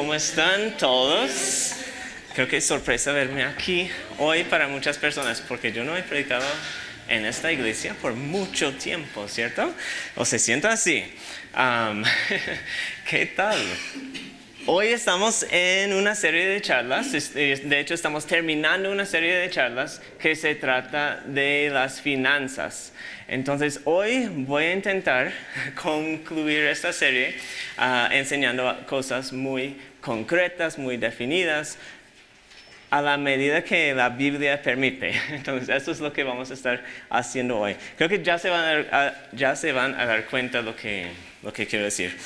¿Cómo están todos? Creo que es sorpresa verme aquí hoy para muchas personas, porque yo no he predicado en esta iglesia por mucho tiempo, ¿cierto? ¿O se siente así? Am, ¿Qué tal? Hoy estamos en una serie de charlas, de hecho estamos terminando una serie de charlas que se trata de las finanzas. Entonces hoy voy a intentar concluir esta serie enseñando cosas muy concretas, muy definidas, a la medida que la Biblia permite. Entonces eso es lo que vamos a estar haciendo hoy. Creo que ya se van a dar cuenta lo que quiero decir.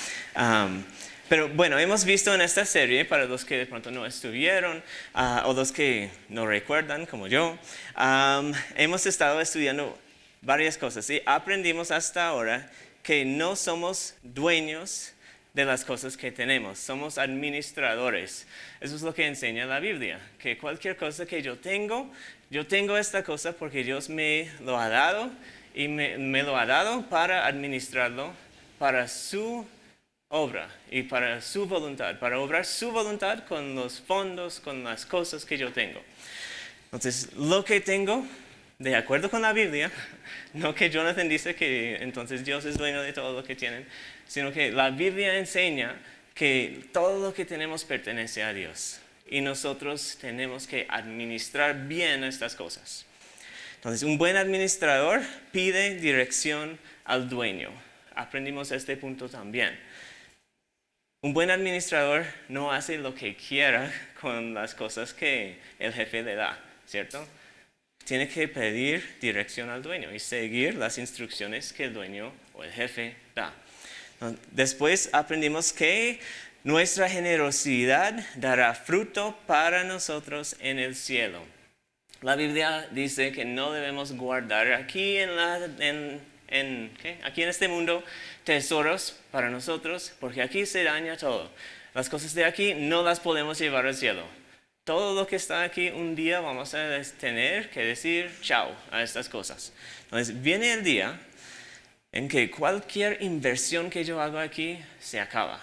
Pero bueno, hemos visto en esta serie, para los que de pronto no estuvieron o los que no recuerdan, como yo, hemos estado estudiando varias cosas y aprendimos hasta ahora que no somos dueños de las cosas que tenemos, somos administradores. Eso es lo que enseña la Biblia, que cualquier cosa que yo tengo esta cosa porque Dios me lo ha dado y me lo ha dado para administrarlo para su obra y para su voluntad, para obrar su voluntad con los fondos, con las cosas que yo tengo. Entonces, lo que tengo, de acuerdo con la Biblia, no que Jonathan dice que entonces Dios es dueño de todo lo que tienen, sino que la Biblia enseña que todo lo que tenemos pertenece a Dios y nosotros tenemos que administrar bien estas cosas. Entonces, un buen administrador pide dirección al dueño. Aprendimos este punto también. Un buen administrador no hace lo que quiera con las cosas que el jefe le da, ¿cierto? Tiene que pedir dirección al dueño y seguir las instrucciones que el dueño o el jefe da. Después aprendimos que nuestra generosidad dará fruto para nosotros en el cielo. La Biblia dice que no debemos guardar aquí aquí en este mundo tesoros para nosotros, porque aquí se daña todo. Las cosas de aquí no las podemos llevar al cielo. Todo lo que está aquí un día vamos a tener que decir chao a estas cosas. Entonces viene el día en que cualquier inversión que yo hago aquí se acaba.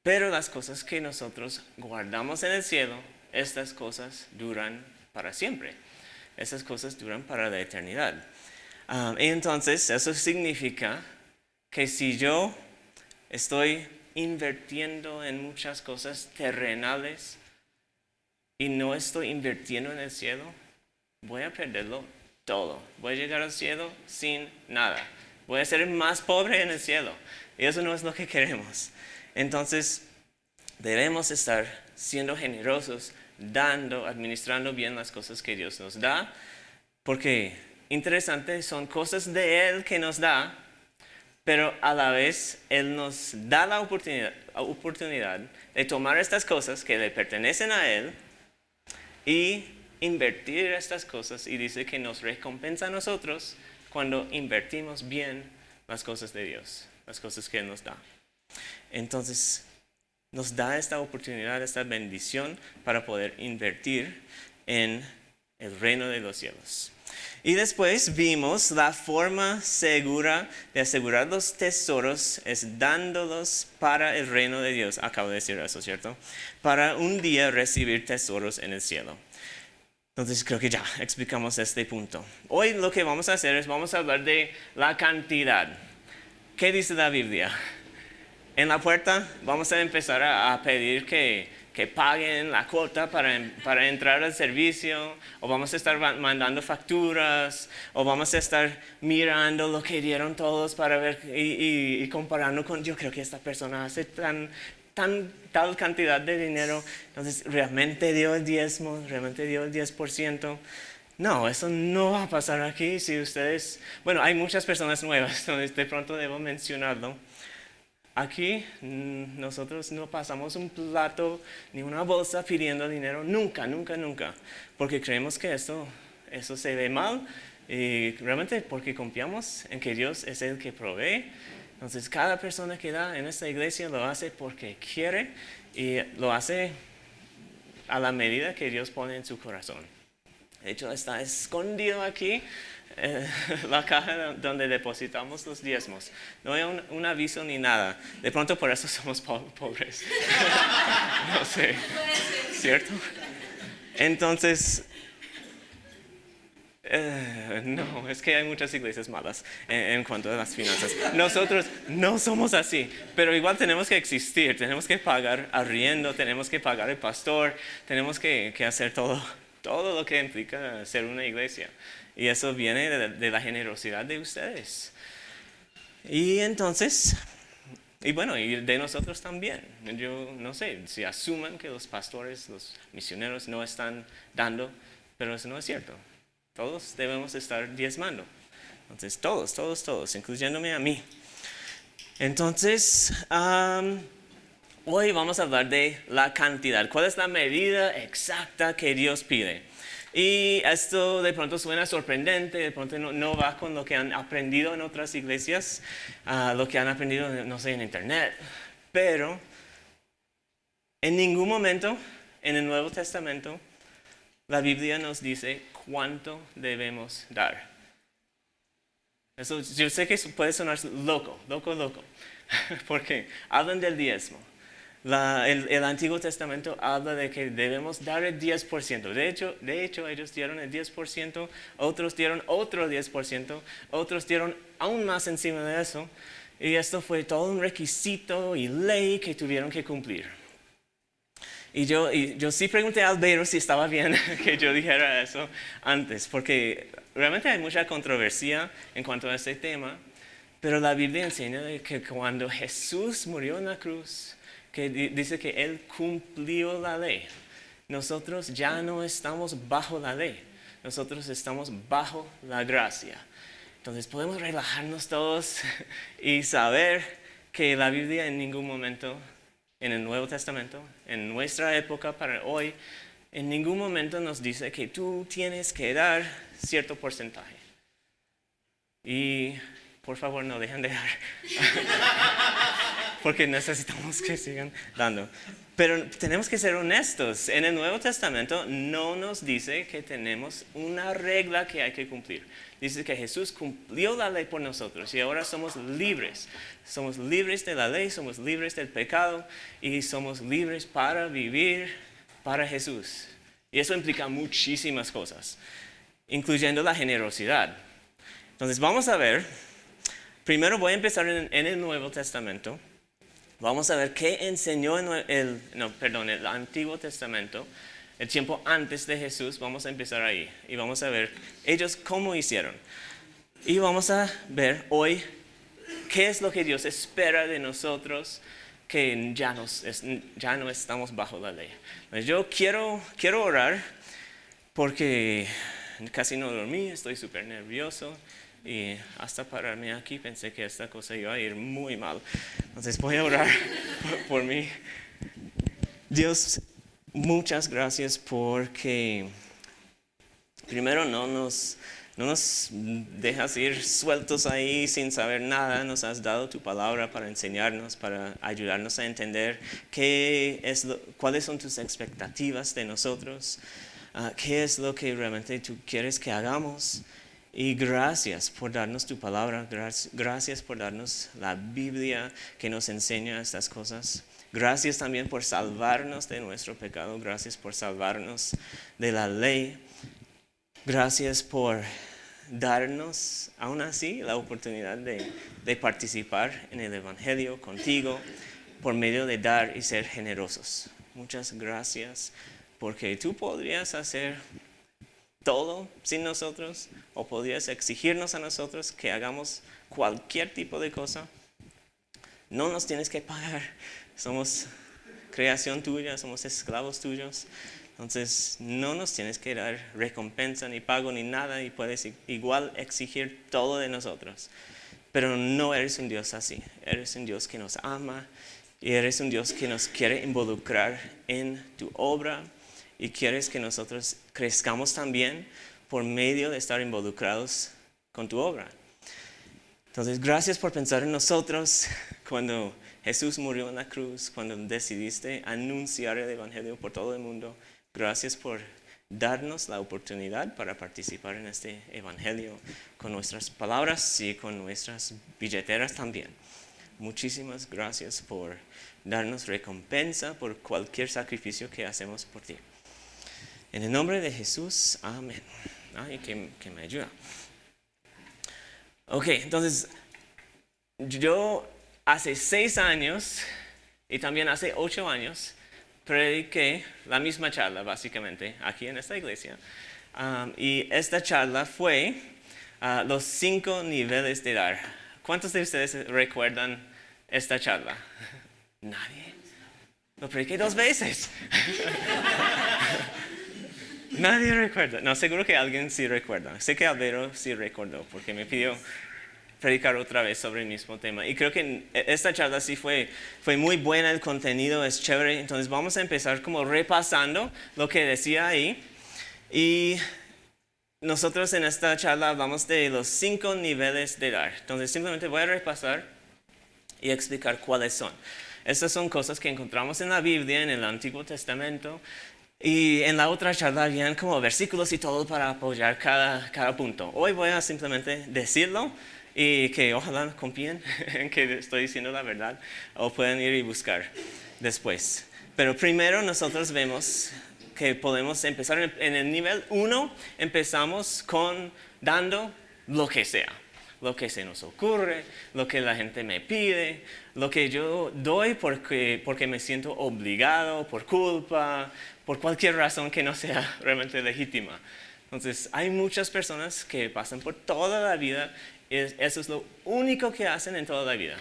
Pero las cosas que nosotros guardamos en el cielo, estas cosas duran para siempre. Estas cosas duran para la eternidad. Y entonces eso significa que si yo estoy invirtiendo en muchas cosas terrenales y no estoy invirtiendo en el cielo, voy a perderlo todo. Voy a llegar al cielo sin nada. Voy a ser más pobre en el cielo. Y eso no es lo que queremos. Entonces, debemos estar siendo generosos, administrando bien las cosas que Dios nos da, porque interesante, son cosas de Él que nos da, pero a la vez Él nos da la oportunidad de tomar estas cosas que le pertenecen a Él y invertir estas cosas, y dice que nos recompensa a nosotros cuando invertimos bien las cosas de Dios, las cosas que Él nos da. Entonces, nos da esta oportunidad, esta bendición para poder invertir en el reino de los cielos. Y después vimos la forma segura de asegurar los tesoros es dándolos para el reino de Dios. Acabo de decir eso, ¿cierto? Para un día recibir tesoros en el cielo. Entonces creo que ya explicamos este punto. Hoy lo que vamos a hacer es vamos a hablar de la cantidad. ¿Qué dice la Biblia? En la puerta vamos a empezar a pedir que paguen la cuota para entrar al servicio, o vamos a estar mandando facturas, o vamos a estar mirando lo que dieron todos para ver y comparando con, yo creo que esta persona hace tal cantidad de dinero, entonces realmente dio el diezmo, realmente dio el 10%. No, eso no va a pasar aquí si ustedes, bueno, hay muchas personas nuevas, entonces de pronto debo mencionarlo. Aquí nosotros no pasamos un plato ni una bolsa pidiendo dinero, nunca, nunca, nunca, porque creemos que eso se ve mal y realmente porque confiamos en que Dios es el que provee. Entonces cada persona que da en esta iglesia lo hace porque quiere y lo hace a la medida que Dios pone en su corazón. De hecho, está escondido aquí la caja donde depositamos los diezmos. No hay un aviso ni nada. De pronto por eso somos pobres. No sé, ¿cierto? Entonces, no, es que hay muchas iglesias malas en cuanto a las finanzas. Nosotros no somos así, pero igual tenemos que existir, tenemos que pagar arriendo, tenemos que pagar el pastor, tenemos que hacer todo lo que implica ser una iglesia. Y eso viene de la generosidad de ustedes. Y entonces, y bueno, y de nosotros también. Yo no sé, si asuman que los pastores, los misioneros no están dando, pero eso no es cierto. Todos debemos estar diezmando. Entonces, todos, incluyéndome a mí. Entonces, hoy vamos a hablar de la cantidad. ¿Cuál es la medida exacta que Dios pide? Y esto de pronto suena sorprendente, de pronto no va con lo que han aprendido en otras iglesias, lo que han aprendido, no sé, en internet. Pero en ningún momento en el Nuevo Testamento la Biblia nos dice cuánto debemos dar. Eso, yo sé que puede sonar loco, porque hablan del diezmo. El Antiguo Testamento habla de que debemos dar el 10%. De hecho, ellos dieron el 10%, otros dieron otro 10%, otros dieron aún más encima de eso. Y esto fue todo un requisito y ley que tuvieron que cumplir. Y yo sí pregunté a Albeiro si estaba bien que yo dijera eso antes, porque realmente hay mucha controversia en cuanto a este tema, pero la Biblia enseña que cuando Jesús murió en la cruz, que dice que Él cumplió la ley. Nosotros ya no estamos bajo la ley, nosotros estamos bajo la gracia. Entonces podemos relajarnos todos y saber que la Biblia en ningún momento, en el Nuevo Testamento, en nuestra época para hoy, en ningún momento nos dice que tú tienes que dar cierto porcentaje. Y por favor no dejen de dar. Porque necesitamos que sigan dando. Pero tenemos que ser honestos. En el Nuevo Testamento no nos dice que tenemos una regla que hay que cumplir. Dice que Jesús cumplió la ley por nosotros y ahora somos libres. Somos libres de la ley, somos libres del pecado y somos libres para vivir para Jesús. Y eso implica muchísimas cosas, incluyendo la generosidad. Entonces vamos a ver. Primero voy a empezar en el Nuevo Testamento. Vamos a ver qué enseñó el Antiguo Testamento, el tiempo antes de Jesús. Vamos a empezar ahí y vamos a ver ellos cómo hicieron. Y vamos a ver hoy qué es lo que Dios espera de nosotros, que ya no estamos bajo la ley. Entonces, yo quiero orar porque casi no dormí, estoy súper nervioso. Y hasta pararme aquí pensé que esta cosa iba a ir muy mal. Entonces voy a orar por mí. Dios, muchas gracias porque primero no nos dejas ir sueltos ahí sin saber nada. Nos has dado tu palabra para enseñarnos, para ayudarnos a entender cuáles son tus expectativas de nosotros, qué es lo que realmente tú quieres que hagamos. Y gracias por darnos tu palabra, gracias por darnos la Biblia que nos enseña estas cosas. Gracias también por salvarnos de nuestro pecado, gracias por salvarnos de la ley. Gracias por darnos, aún así, la oportunidad de participar en el Evangelio contigo por medio de dar y ser generosos. Muchas gracias porque tú podrías hacer todo sin nosotros, o podrías exigirnos a nosotros que hagamos cualquier tipo de cosa. No nos tienes que pagar, somos creación tuya, somos esclavos tuyos. Entonces no nos tienes que dar recompensa, ni pago, ni nada, y puedes igual exigir todo de nosotros. Pero no eres un Dios así, eres un Dios que nos ama, y eres un Dios que nos quiere involucrar en tu obra, y quieres que nosotros crezcamos también por medio de estar involucrados con tu obra. Entonces, gracias por pensar en nosotros cuando Jesús murió en la cruz, cuando decidiste anunciar el Evangelio por todo el mundo. Gracias por darnos la oportunidad para participar en este evangelio con nuestras palabras y con nuestras billeteras también. Muchísimas gracias por darnos recompensa por cualquier sacrificio que hacemos por ti. En el nombre de Jesús, amén. Ay, que me ayuda. Ok, entonces, yo hace 6 años y también hace 8 años prediqué la misma charla, básicamente, aquí en esta iglesia. Y esta charla fue los 5 niveles de dar. ¿Cuántos de ustedes recuerdan esta charla? Nadie. Lo prediqué 2 veces. Nadie recuerda. No, seguro que alguien sí recuerda. Sé que Albero sí recordó porque me pidió predicar otra vez sobre el mismo tema. Y creo que esta charla sí fue muy buena, el contenido es chévere. Entonces vamos a empezar como repasando lo que decía ahí. Y nosotros en esta charla hablamos de los 5 niveles de dar. Entonces simplemente voy a repasar y explicar cuáles son. Estas son cosas que encontramos en la Biblia, en el Antiguo Testamento. Y en la otra charla habían como versículos y todo para apoyar cada punto. Hoy voy a simplemente decirlo y que ojalá confíen en que estoy diciendo la verdad o pueden ir y buscar después. Pero primero nosotros vemos que podemos empezar en el nivel 1, empezamos con dando lo que sea. Lo que se nos ocurre, lo que la gente me pide, lo que yo doy porque me siento obligado, por culpa, por cualquier razón que no sea realmente legítima. Entonces, hay muchas personas que pasan por toda la vida, eso es lo único que hacen en toda la vida.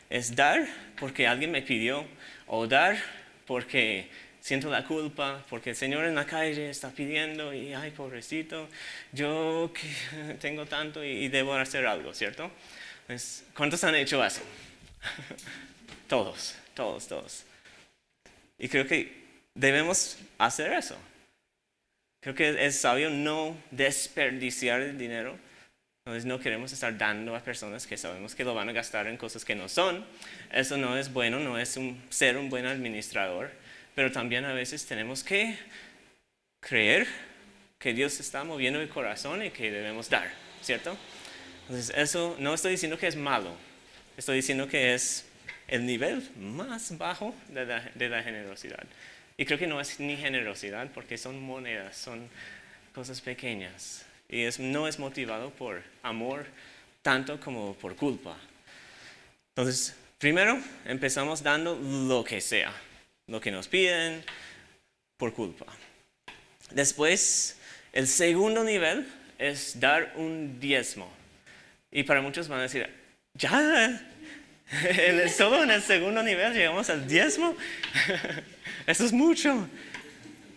Es dar porque alguien me pidió, o dar porque siento la culpa, porque el Señor en la calle está pidiendo y, ay, pobrecito, yo que tengo tanto y debo hacer algo, ¿cierto? Entonces, ¿cuántos han hecho eso? Todos. Y creo que debemos hacer eso. Creo que es sabio no desperdiciar el dinero. Entonces no queremos estar dando a personas que sabemos que lo van a gastar en cosas que no son. Eso no es bueno, no es ser un buen administrador. Pero también a veces tenemos que creer que Dios está moviendo el corazón y que debemos dar, ¿cierto? Entonces eso no estoy diciendo que es malo. Estoy diciendo que es el nivel más bajo de la generosidad. Y creo que no es ni generosidad porque son monedas, son cosas pequeñas. Y no es motivado por amor tanto como por culpa. Entonces, primero empezamos dando lo que sea, lo que nos piden por culpa. Después, el segundo nivel es dar un diezmo. Y para muchos van a decir, ya, solo en el segundo nivel llegamos al diezmo. Eso es mucho.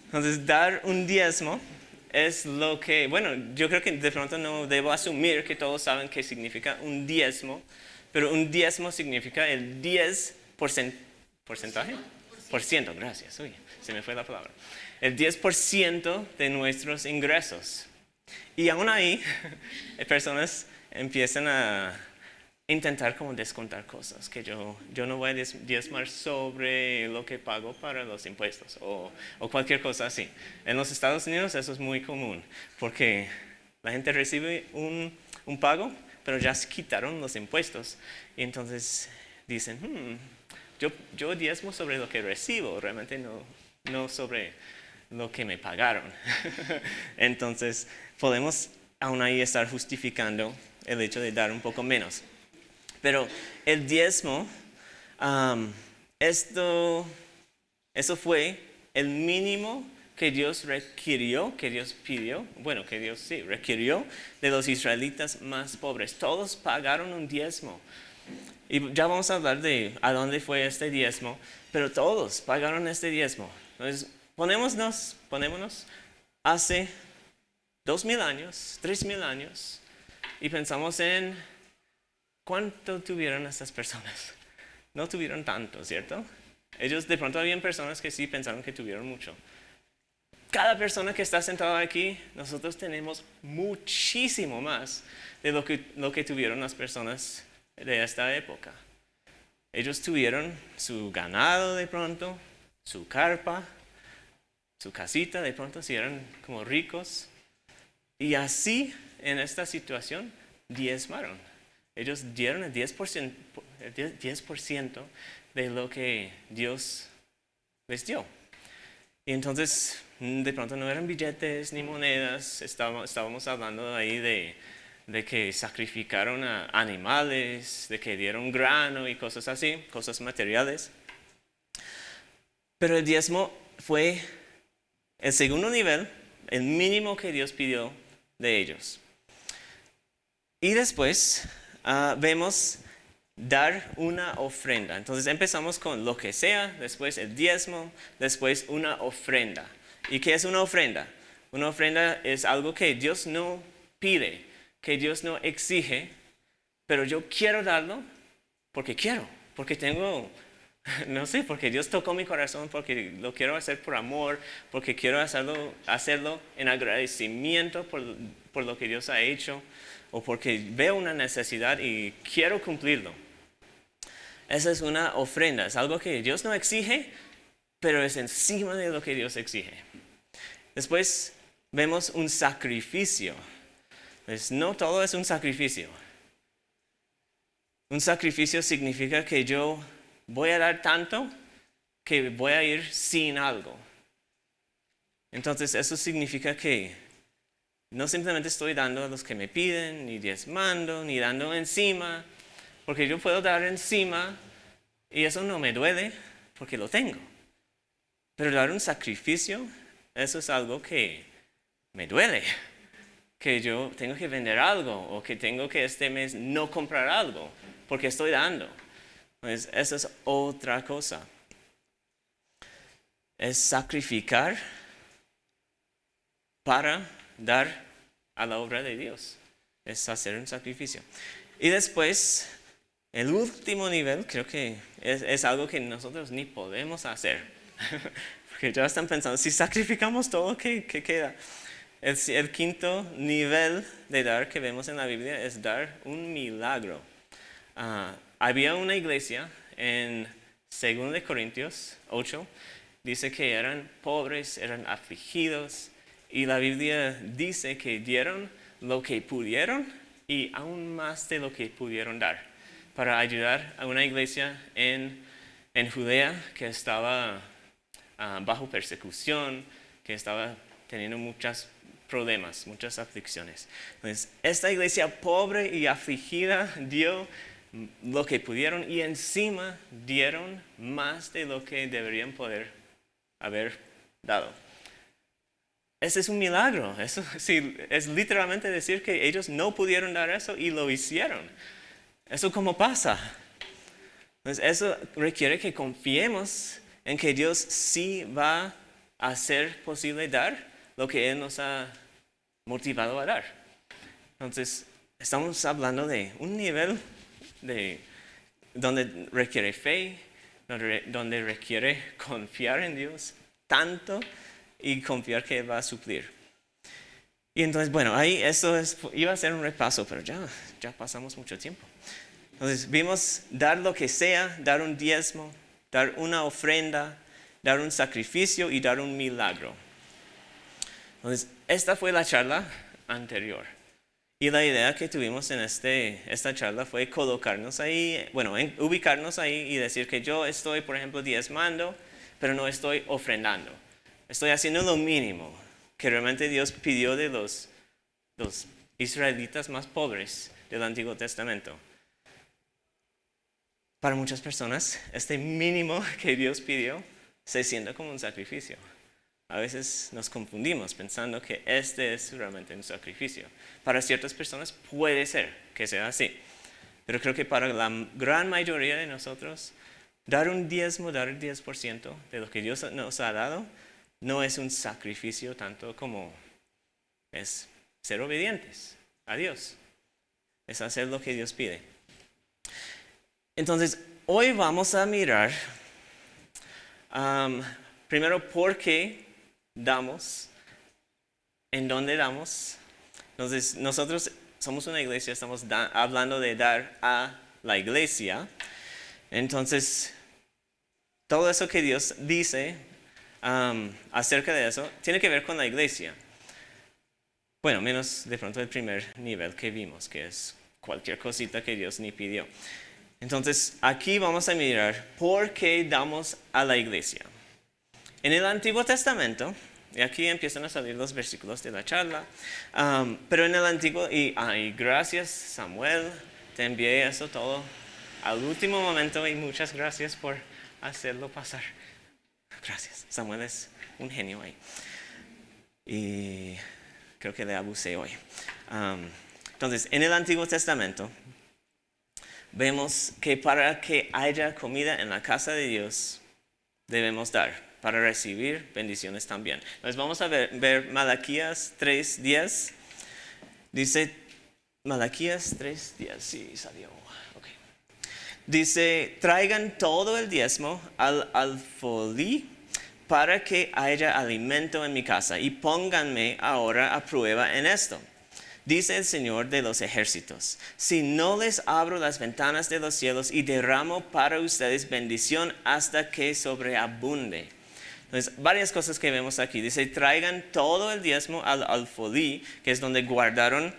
Entonces, dar un diezmo es lo que, bueno, yo creo que de pronto no debo asumir que todos saben qué significa un diezmo, pero un diezmo significa el 10%, ¿porcentaje? Por ciento, gracias, uy, se me fue la palabra. El 10% de nuestros ingresos. Y aún ahí, personas empiezan a intentar como descontar cosas, que yo no voy a diezmar sobre lo que pago para los impuestos o cualquier cosa así. En los Estados Unidos eso es muy común, porque la gente recibe un pago, pero ya se quitaron los impuestos. Y entonces dicen, yo diezmo sobre lo que recibo, realmente no sobre lo que me pagaron. Entonces podemos aún ahí estar justificando el hecho de dar un poco menos. Pero el diezmo, eso fue el mínimo que Dios requirió, que Dios pidió, bueno, que Dios sí, requirió de los israelitas más pobres. Todos pagaron un diezmo. Y ya vamos a hablar de a dónde fue este diezmo, pero todos pagaron este diezmo. Entonces, ponémonos hace 2000 años, 3000 años, y pensamos en ¿cuánto tuvieron estas personas? No tuvieron tanto, ¿cierto? Ellos de pronto habían personas que sí pensaron que tuvieron mucho. Cada persona que está sentada aquí, nosotros tenemos muchísimo más de lo que tuvieron las personas de esta época. Ellos tuvieron su ganado de pronto, su carpa, su casita, de pronto si eran como ricos. Y así, en esta situación, diezmaron. Ellos dieron el 10% de lo que Dios les dio. Y entonces, de pronto no eran billetes ni monedas, estábamos hablando ahí de que sacrificaron a animales, de que dieron grano y cosas así, cosas materiales. Pero el diezmo fue el segundo nivel, el mínimo que Dios pidió de ellos. Y después vemos dar una ofrenda. Entonces empezamos con lo que sea, después el diezmo, después una ofrenda. ¿Y qué es una ofrenda? Una ofrenda es algo que Dios no pide, que Dios no exige, pero yo quiero darlo porque quiero, porque tengo, no sé, porque Dios tocó mi corazón, porque lo quiero hacer por amor, porque quiero hacerlo en agradecimiento por lo que Dios ha hecho, o porque veo una necesidad y quiero cumplirlo. Esa es una ofrenda, es algo que Dios no exige, pero es encima de lo que Dios exige. Después vemos un sacrificio. Pues no todo es un sacrificio. Un sacrificio significa que yo voy a dar tanto que voy a ir sin algo. Entonces eso significa que no simplemente estoy dando a los que me piden, ni diezmando, ni dando encima, porque yo puedo dar encima y eso no me duele porque lo tengo. Pero dar un sacrificio, eso es algo que me duele. Que yo tengo que vender algo o que tengo que este mes no comprar algo porque estoy dando. Pues eso es otra cosa. Es sacrificar para dar a la obra de Dios. Es hacer un sacrificio. Y después, el último nivel, creo que es algo que nosotros ni podemos hacer. Porque ya están pensando, si sacrificamos todo, ¿qué queda? El quinto nivel de dar que vemos en la Biblia es dar un milagro. Había una iglesia en 2 Corintios 8, dice que eran pobres, eran afligidos, y la Biblia dice que dieron lo que pudieron y aún más de lo que pudieron dar para ayudar a una iglesia en Judea que estaba bajo persecución, que estaba teniendo muchos problemas, muchas aflicciones. Entonces, esta iglesia pobre y afligida dio lo que pudieron y encima dieron más de lo que deberían poder haber dado. Ese es un milagro. Eso sí, es literalmente decir que ellos no pudieron dar eso y lo hicieron. ¿Eso cómo pasa? Entonces, eso requiere que confiemos en que Dios sí va a hacer posible dar lo que Él nos ha motivado a dar. Entonces, estamos hablando de un nivel donde requiere fe, donde requiere confiar en Dios tanto y confiar que Él va a suplir. Y entonces, bueno, ahí iba a ser un repaso, pero ya pasamos mucho tiempo. Entonces, vimos dar lo que sea, dar un diezmo, dar una ofrenda, dar un sacrificio y dar un milagro. Entonces, esta fue la charla anterior. Y la idea que tuvimos en esta charla fue colocarnos ahí, ubicarnos ahí y decir que yo estoy, por ejemplo, diezmando, pero no estoy ofrendando. Estoy haciendo lo mínimo que realmente Dios pidió de los israelitas más pobres del Antiguo Testamento. Para muchas personas, este mínimo que Dios pidió se siente como un sacrificio. A veces nos confundimos pensando que este es realmente un sacrificio. Para ciertas personas puede ser que sea así. Pero creo que para la gran mayoría de nosotros, dar un diezmo, dar el 10% de lo que Dios nos ha dado, no es un sacrificio tanto como es ser obedientes a Dios. Es hacer lo que Dios pide. Entonces, hoy vamos a mirar primero por qué damos, en dónde damos. Entonces, nosotros somos una iglesia, estamos hablando de dar a la iglesia. Entonces, todo eso que Dios dice acerca de eso tiene que ver con la iglesia. Bueno, menos de pronto el primer nivel que vimos, que es cualquier cosita que Dios ni pidió. Entonces, aquí vamos a mirar por qué damos a la iglesia. En el Antiguo Testamento, y aquí empiezan a salir los versículos de la charla, pero en el Antiguo, y gracias Samuel, te envié eso todo al último momento y muchas gracias por hacerlo pasar. Gracias, Samuel es un genio ahí. Y creo que le abusé hoy. Entonces, en el Antiguo Testamento, vemos que para que haya comida en la casa de Dios, debemos dar para recibir bendiciones también. Entonces vamos a ver Malaquías 3:10. Dice, Malaquías 3:10, sí, salió. Okay. Dice, traigan todo el diezmo al alfolí para que haya alimento en mi casa y pónganme ahora a prueba en esto. Dice el Señor de los ejércitos, si no les abro las ventanas de los cielos y derramo para ustedes bendición hasta que sobreabunde. Entonces, varias cosas que vemos aquí. Dice, traigan todo el diezmo al alfolí, que es donde guardaron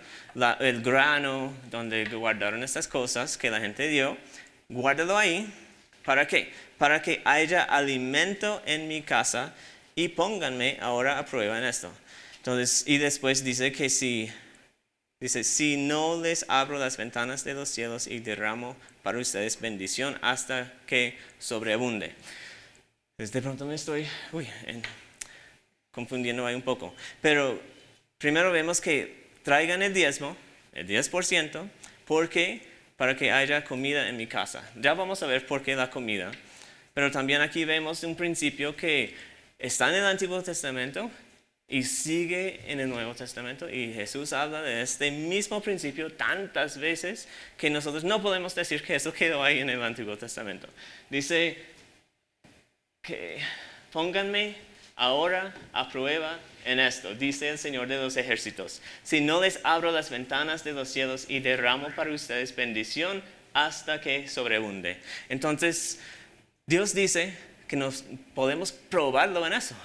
el grano, donde guardaron estas cosas que la gente dio. Guárdalo ahí. ¿Para qué? Para que haya alimento en mi casa y pónganme ahora a prueba en esto. Entonces, y después dice que si no les abro las ventanas de los cielos y derramo para ustedes bendición hasta que sobreabunde. Pues de pronto me estoy confundiendo ahí un poco. Pero primero vemos que traigan el diezmo, el 10%, porque para que haya comida en mi casa. Ya vamos a ver por qué la comida. Pero también aquí vemos un principio que está en el Antiguo Testamento y sigue en el Nuevo Testamento. Y Jesús habla de este mismo principio tantas veces que nosotros no podemos decir que eso quedó ahí en el Antiguo Testamento. Dice que pónganme ahora a prueba en esto, dice el Señor de los ejércitos. Si no les abro las ventanas de los cielos y derramo para ustedes bendición hasta que sobreabunde. Entonces, Dios dice que nos podemos probarlo en eso.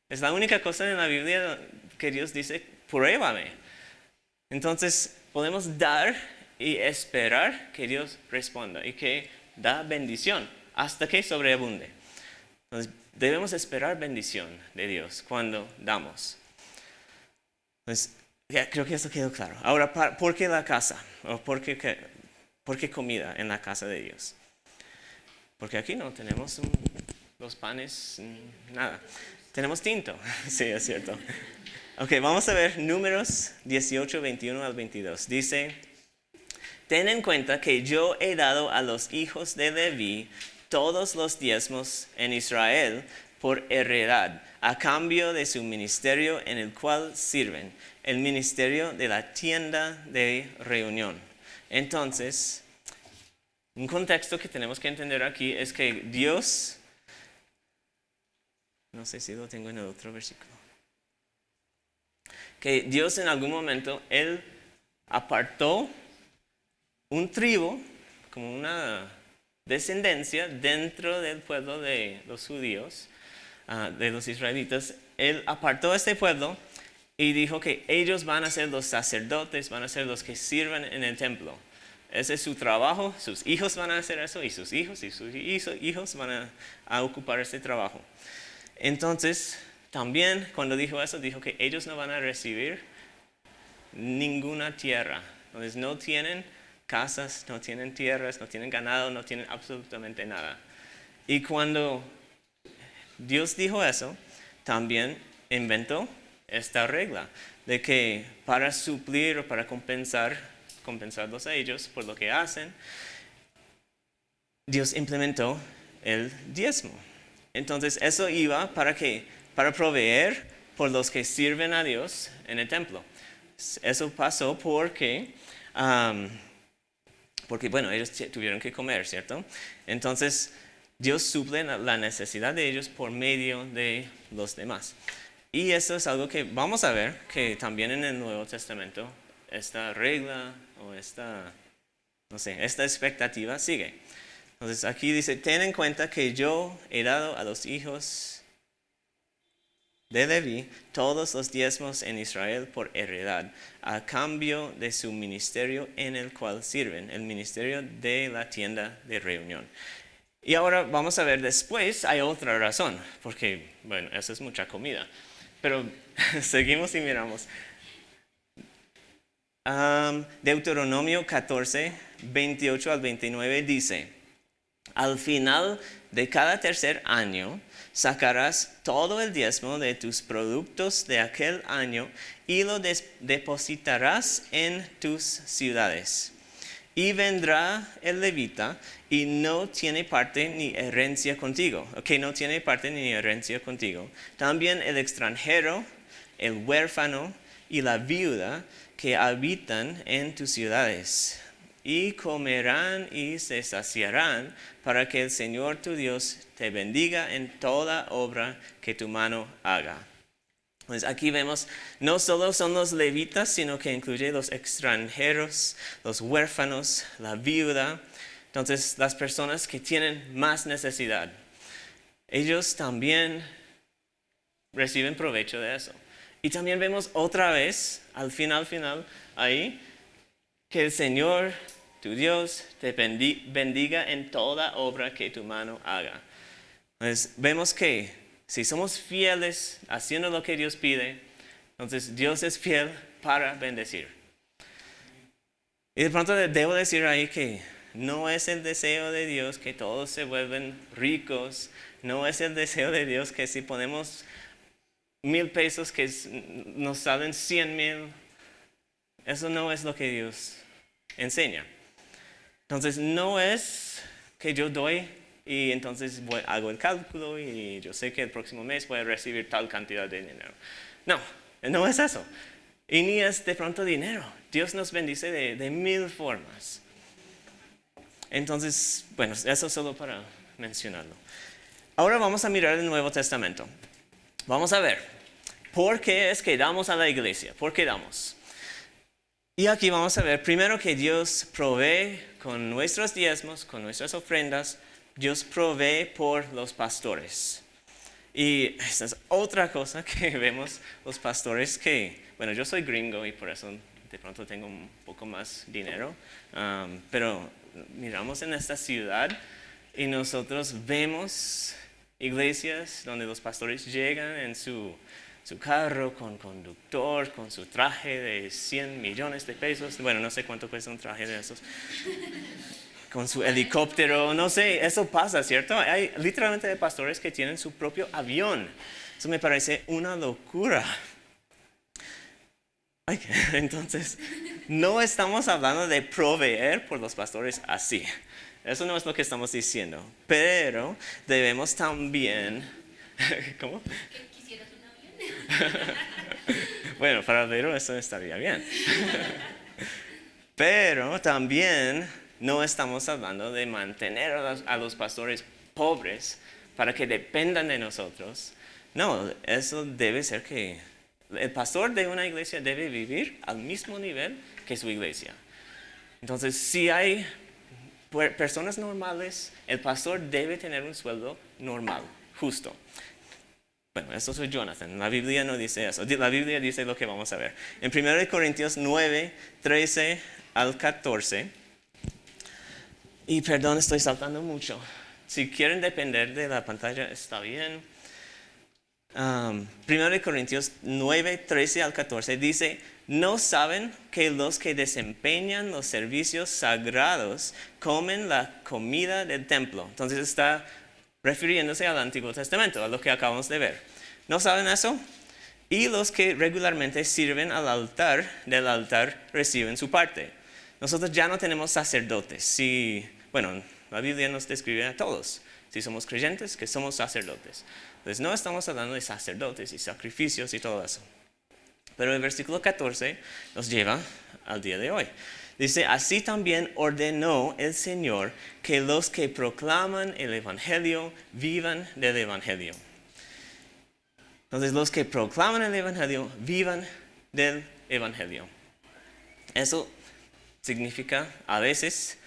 Es la única cosa en la Biblia que Dios dice, pruébame. Entonces, podemos dar y esperar que Dios responda y que da bendición hasta que sobreabunde. Entonces, debemos esperar bendición de Dios cuando damos. Entonces, ya creo que eso quedó claro. Ahora, ¿por qué la casa? ¿O por qué comida en la casa de Dios? Porque aquí no tenemos los panes, nada. Tenemos tinto. Sí, es cierto. Ok, vamos a ver Números 18, 21 al 22. Dice, ten en cuenta que yo he dado a los hijos de Leví todos los diezmos en Israel por heredad, a cambio de su ministerio en el cual sirven, el ministerio de la tienda de reunión. Entonces, un contexto que tenemos que entender aquí es que Dios, no sé si lo tengo en el otro versículo, que Dios en algún momento, Él apartó un tribu, como una descendencia dentro del pueblo de los judíos, de los israelitas. Él apartó a este pueblo y dijo que ellos van a ser los sacerdotes, van a ser los que sirven en el templo. Ese es su trabajo, sus hijos van a hacer eso y sus hijos van a ocupar ese trabajo. Entonces, también cuando dijo eso, dijo que ellos no van a recibir ninguna tierra. Entonces, no tienen casas, no tienen tierras, no tienen ganado, no tienen absolutamente nada. Y cuando Dios dijo eso, también inventó esta regla de que para suplir o para compensarlos a ellos por lo que hacen, Dios implementó el diezmo. Entonces eso iba para proveer por los que sirven a Dios en el templo. Eso pasó porque bueno, ellos tuvieron que comer, ¿cierto? Entonces, Dios suple la necesidad de ellos por medio de los demás. Y eso es algo que vamos a ver que también en el Nuevo Testamento, esta regla o esta expectativa sigue. Entonces, aquí dice, ten en cuenta que yo he dado a los hijos de Leví todos los diezmos en Israel por heredad, a cambio de su ministerio en el cual sirven, el ministerio de la tienda de reunión. Y ahora vamos a ver después, hay otra razón, porque, bueno, eso es mucha comida. Pero seguimos y miramos. Deuteronomio 14, 28 al 29 dice: al final de cada tercer año sacarás todo el diezmo de tus productos de aquel año y lo depositarás en tus ciudades. Y vendrá el levita y no tiene parte ni herencia contigo. No tiene parte ni herencia contigo. También el extranjero, el huérfano y la viuda que habitan en tus ciudades. Y comerán y se saciarán para que el Señor tu Dios te bendiga en toda obra que tu mano haga. Pues aquí vemos, no solo son los levitas, sino que incluye los extranjeros, los huérfanos, la viuda. Entonces, las personas que tienen más necesidad, ellos también reciben provecho de eso. Y también vemos otra vez, al final, ahí, que el Señor, tu Dios, te bendiga en toda obra que tu mano haga. Entonces, vemos que si somos fieles haciendo lo que Dios pide, entonces Dios es fiel para bendecir. Y de pronto debo decir ahí que no es el deseo de Dios que todos se vuelvan ricos, no es el deseo de Dios que si ponemos 1,000 pesos que nos salen 100,000, eso no es lo que Dios enseña. Entonces no es que yo doy y entonces hago el cálculo y yo sé que el próximo mes voy a recibir tal cantidad de dinero. No es eso. Y ni es de pronto dinero. Dios nos bendice de 1,000 formas. Entonces, bueno, eso solo para mencionarlo. Ahora vamos a mirar el Nuevo Testamento. Vamos a ver, ¿por qué es que damos a la iglesia? ¿Por qué damos? Y aquí vamos a ver primero que Dios provee con nuestros diezmos, con nuestras ofrendas. Dios provee por los pastores. Y esta es otra cosa que vemos los pastores que, bueno, yo soy gringo y por eso de pronto tengo un poco más dinero, pero miramos en esta ciudad y nosotros vemos iglesias donde los pastores llegan en su carro con conductor, con su traje de 100 millones de pesos, bueno, no sé cuánto cuesta un traje de esos, con su helicóptero, no sé, eso pasa, ¿cierto? Hay literalmente de pastores que tienen su propio avión. Eso me parece una locura. Entonces, no estamos hablando de proveer por los pastores así. Eso no es lo que estamos diciendo. Pero debemos también... ¿Cómo? ¿Quisieras un avión? Bueno, para Vero eso estaría bien. Pero también no estamos hablando de mantener a los pastores pobres para que dependan de nosotros. No, eso debe ser que el pastor de una iglesia debe vivir al mismo nivel que su iglesia. Entonces, si hay personas normales, el pastor debe tener un sueldo normal, justo. Bueno, eso soy Jonathan. La Biblia no dice eso. La Biblia dice lo que vamos a ver. En 1 Corintios 9, 13 al 14. Y perdón, estoy saltando mucho. Si quieren depender de la pantalla, está bien. 1 Corintios 9, 13 al 14 dice: ¿no saben que los que desempeñan los servicios sagrados comen la comida del templo? Entonces está refiriéndose al Antiguo Testamento, a lo que acabamos de ver. ¿No saben eso? Y los que regularmente sirven al altar, del altar reciben su parte. Nosotros ya no tenemos sacerdotes. Bueno, la Biblia nos describe a todos. Si somos creyentes, que somos sacerdotes. Entonces no estamos hablando de sacerdotes y sacrificios y todo eso. Pero el versículo 14 nos lleva al día de hoy. Dice: así también ordenó el Señor que los que proclaman el Evangelio vivan del Evangelio. Entonces los que proclaman el Evangelio vivan del Evangelio. Eso significa a veces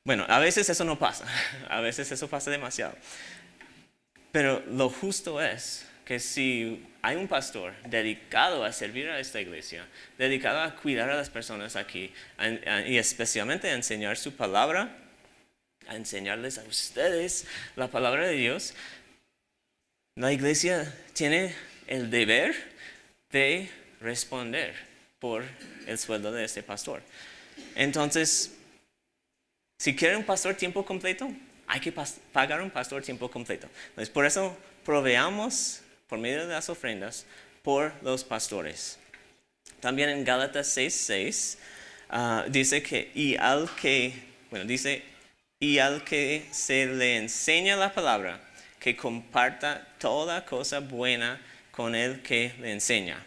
eso no pasa. A veces eso pasa demasiado. Pero lo justo es que si hay un pastor dedicado a servir a esta iglesia, dedicado a cuidar a las personas aquí, y especialmente a enseñar su palabra, a enseñarles a ustedes la palabra de Dios, la iglesia tiene el deber de responder por el sueldo de este pastor. Entonces, si quieren un pastor tiempo completo, hay que pagar un pastor tiempo completo. Entonces, por eso proveamos por medio de las ofrendas por los pastores. También en Gálatas 6:6 dice que y al que se le enseña la palabra, que comparta toda cosa buena con el que le enseña.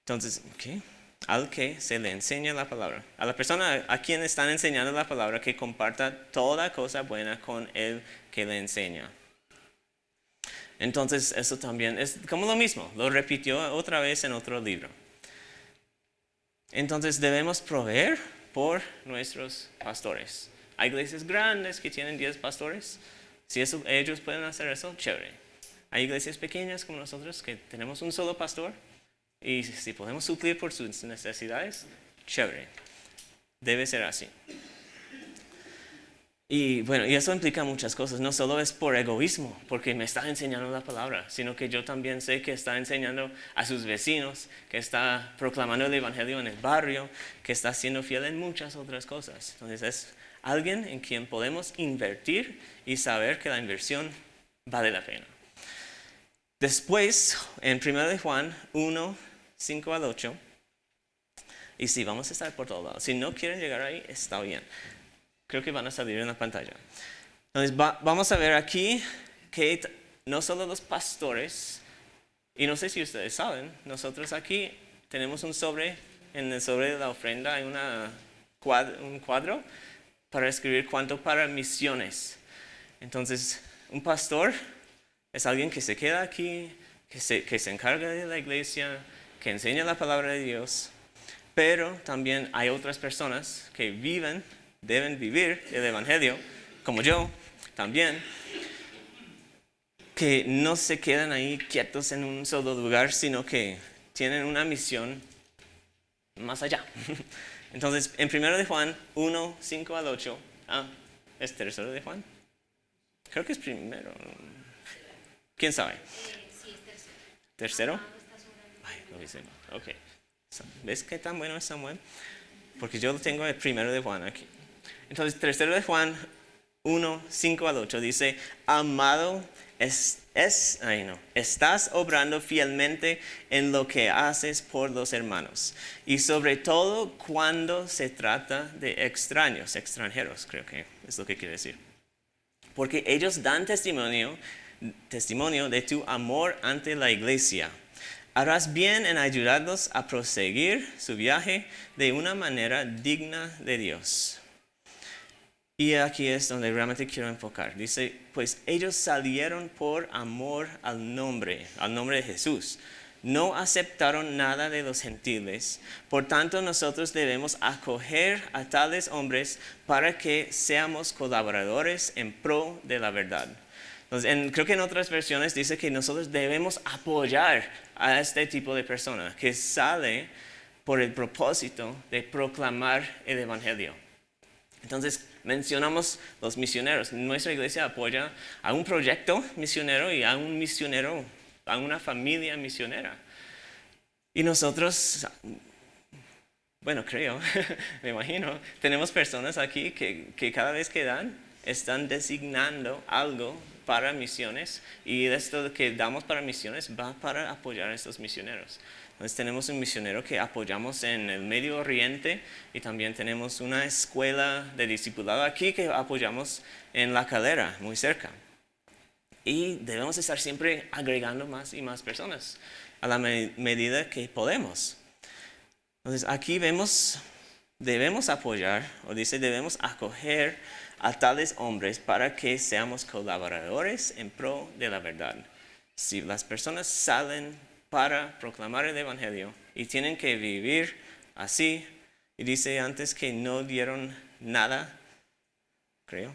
Entonces, ¿qué? Al que se le enseña la palabra. A la persona a quien están enseñando la palabra, que comparta toda cosa buena con el que le enseña. Entonces, eso también es como lo mismo, lo repitió otra vez en otro libro. Entonces, debemos proveer por nuestros pastores. Hay iglesias grandes que tienen 10 pastores. Si ellos pueden hacer eso, chévere. Hay iglesias pequeñas como nosotros que tenemos un solo pastor. Y si podemos suplir por sus necesidades, chévere. Debe ser así. Y bueno, y eso implica muchas cosas. No solo es por egoísmo, porque me está enseñando la palabra, sino que yo también sé que está enseñando a sus vecinos, que está proclamando el evangelio en el barrio, que está siendo fiel en muchas otras cosas. Entonces es alguien en quien podemos invertir y saber que la inversión vale la pena. Después, en 1 Juan 1:5-8, y sí, vamos a estar por todos lados. Si no quieren llegar ahí, está bien. Creo que van a salir en la pantalla. Entonces, vamos a ver aquí que no solo los pastores, y no sé si ustedes saben, nosotros aquí tenemos un sobre, en el sobre de la ofrenda hay un cuadro para escribir cuánto para misiones. Entonces, un pastor es alguien que se queda aquí, que se encarga de la iglesia, que enseña la palabra de Dios, pero también hay otras personas que deben vivir el evangelio, como yo también, que no se quedan ahí quietos en un solo lugar, sino que tienen una misión más allá. Entonces, en 1 de Juan 1:5-8, ¿es tercero de Juan? Creo que es primero. ¿Quién sabe? Sí, es tercero. ¿Tercero? Está sobrando. Ay, lo hice. Ok. ¿Ves qué tan bueno es Samuel? Porque yo lo tengo el 1 de Juan aquí. Entonces, 3 de Juan 1:5-8 dice, amado, estás obrando fielmente en lo que haces por los hermanos. Y sobre todo cuando se trata de extranjeros, creo que es lo que quiere decir. Porque ellos dan testimonio de tu amor ante la iglesia. Harás bien en ayudarlos a proseguir su viaje de una manera digna de Dios. Y aquí es donde realmente quiero enfocar. Dice, pues ellos salieron por amor al nombre de Jesús. No aceptaron nada de los gentiles. Por tanto, nosotros debemos acoger a tales hombres para que seamos colaboradores en pro de la verdad. Entonces, creo que en otras versiones dice que nosotros debemos apoyar a este tipo de persona que sale por el propósito de proclamar el evangelio. Entonces, mencionamos los misioneros. Nuestra iglesia apoya a un proyecto misionero y a un misionero, a una familia misionera. Y nosotros, bueno, creo, me imagino, tenemos personas aquí que cada vez que están designando algo para misiones, y esto que damos para misiones va para apoyar a estos misioneros. Entonces tenemos un misionero que apoyamos en el Medio Oriente, y también tenemos una escuela de discipulado aquí que apoyamos en La Calera, muy cerca. Y debemos estar siempre agregando más y más personas a la medida que podemos. Entonces aquí debemos apoyar, o dice debemos acoger a tales hombres para que seamos colaboradores en pro de la verdad. Si las personas salen para proclamar el evangelio y tienen que vivir así, y dice antes que no dieron nada, creo.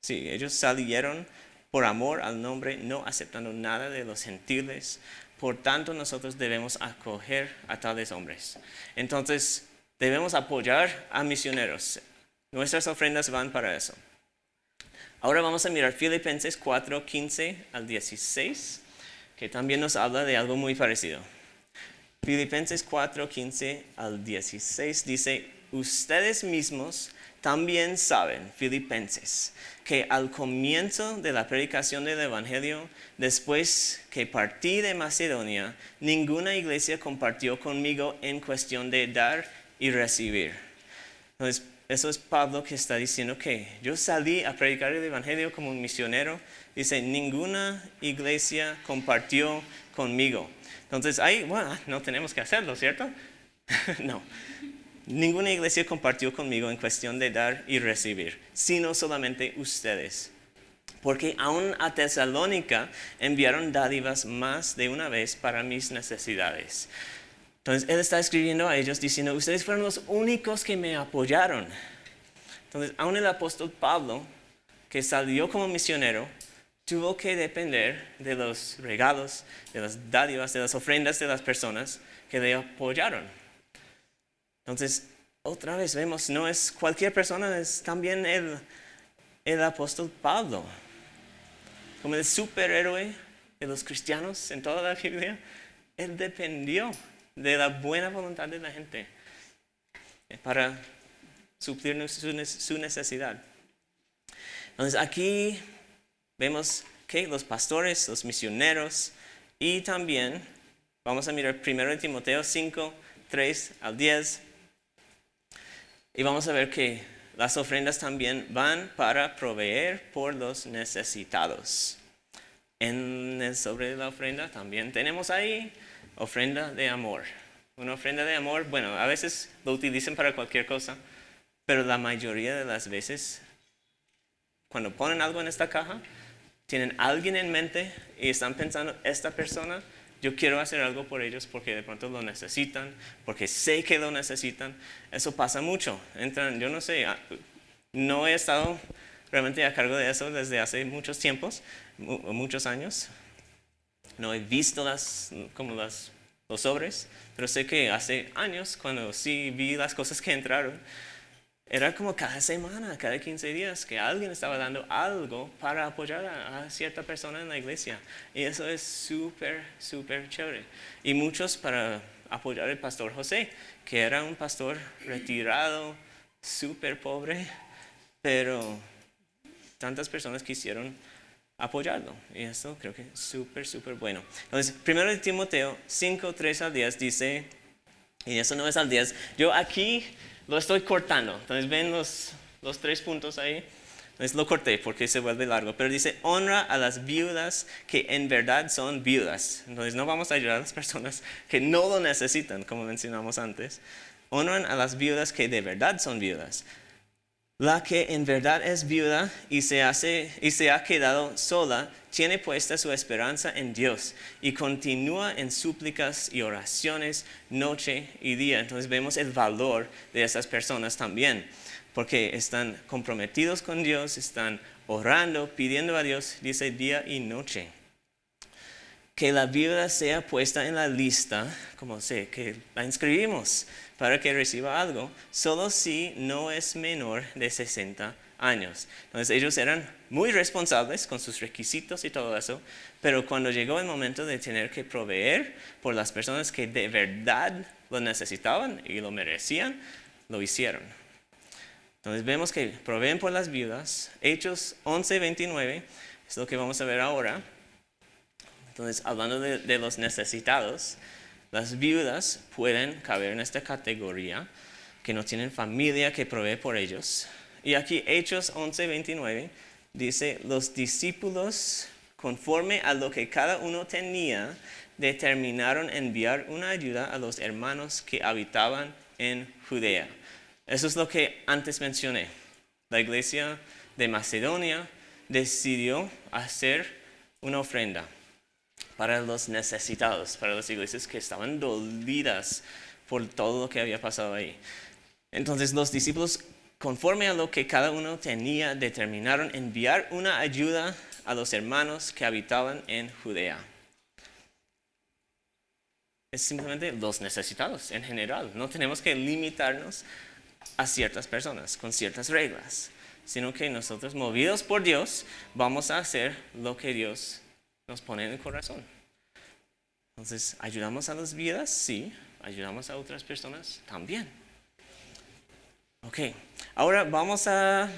Sí, ellos salieron por amor al nombre, no aceptando nada de los gentiles. Por tanto, nosotros debemos acoger a tales hombres. Entonces, debemos apoyar a misioneros. Nuestras ofrendas van para eso. Ahora vamos a mirar Filipenses 4, 15 al 16, que también nos habla de algo muy parecido. Filipenses 4, 15 al 16 dice, ustedes mismos también saben, filipenses, que al comienzo de la predicación del Evangelio, después que partí de Macedonia, ninguna iglesia compartió conmigo en cuestión de dar y recibir. Entonces, eso es Pablo que está diciendo que yo salí a predicar el Evangelio como un misionero. Dice, ninguna iglesia compartió conmigo. Entonces, ahí, bueno, no tenemos que hacerlo, ¿cierto? No. Ninguna iglesia compartió conmigo en cuestión de dar y recibir, sino solamente ustedes. Porque aún a Tesalónica enviaron dádivas más de una vez para mis necesidades. Entonces, él está escribiendo a ellos diciendo, ustedes fueron los únicos que me apoyaron. Entonces, aún el apóstol Pablo, que salió como misionero, tuvo que depender de los regalos, de las dádivas, de las ofrendas de las personas que le apoyaron. Entonces, otra vez vemos, no es cualquier persona, es también el apóstol Pablo, como el superhéroe de los cristianos en toda la Biblia. Él dependió de la buena voluntad de la gente para suplir su necesidad. Entonces aquí vemos que los pastores, los misioneros y también vamos a mirar primero en Timoteo 5, 3 al 10 y vamos a ver que las ofrendas también van para proveer por los necesitados. En el sobre de la ofrenda también tenemos ahí ofrenda de amor. Una ofrenda de amor, bueno, a veces lo utilizan para cualquier cosa, pero la mayoría de las veces, cuando ponen algo en esta caja, tienen a alguien en mente y están pensando, esta persona, yo quiero hacer algo por ellos porque de pronto lo necesitan, porque sé que lo necesitan. Eso pasa mucho. Entran, yo no sé, no he estado realmente a cargo de eso desde hace muchos tiempos, muchos años. No he visto los sobres, pero sé que hace años, cuando sí vi las cosas que entraron, era como cada semana, cada 15 días, que alguien estaba dando algo para apoyar a cierta persona en la iglesia. Y eso es súper, súper chévere. Y muchos para apoyar al pastor José, que era un pastor retirado, súper pobre, pero tantas personas quisieron apoyarlo. Y eso creo que es súper, súper bueno. Entonces, primero de Timoteo 5, 3 al 10 dice, y eso no es al 10, yo aquí lo estoy cortando. Entonces, ven los 3 puntos ahí. Entonces, lo corté porque se vuelve largo. Pero dice, honra a las viudas que en verdad son viudas. Entonces, no vamos a ayudar a las personas que no lo necesitan, como mencionamos antes. Honran a las viudas que de verdad son viudas. La que en verdad es viuda y se ha quedado sola, tiene puesta su esperanza en Dios y continúa en súplicas y oraciones noche y día. Entonces vemos el valor de esas personas también, porque están comprometidos con Dios, están orando, pidiendo a Dios, dice día y noche. Que la viuda sea puesta en la lista, como sé, que la inscribimos para que reciba algo, solo si no es menor de 60 años. Entonces ellos eran muy responsables con sus requisitos y todo eso, pero cuando llegó el momento de tener que proveer por las personas que de verdad lo necesitaban y lo merecían, lo hicieron. Entonces vemos que proveen por las viudas. Hechos 11:29 es lo que vamos a ver ahora. Entonces, hablando de los necesitados, las viudas pueden caber en esta categoría, que no tienen familia que provee por ellos. Y aquí Hechos 11:29 dice, los discípulos, conforme a lo que cada uno tenía, determinaron enviar una ayuda a los hermanos que habitaban en Judea. Eso es lo que antes mencioné. La iglesia de Macedonia decidió hacer una ofrenda para los necesitados, para las iglesias que estaban dolidas por todo lo que había pasado ahí. Entonces los discípulos, conforme a lo que cada uno tenía, determinaron enviar una ayuda a los hermanos que habitaban en Judea. Es simplemente los necesitados en general. No tenemos que limitarnos a ciertas personas con ciertas reglas, sino que nosotros, movidos por Dios, vamos a hacer lo que Dios nos pone en el corazón. Entonces, ¿ayudamos a las vidas? Sí. ¿Ayudamos a otras personas? También. Ok, ahora vamos a...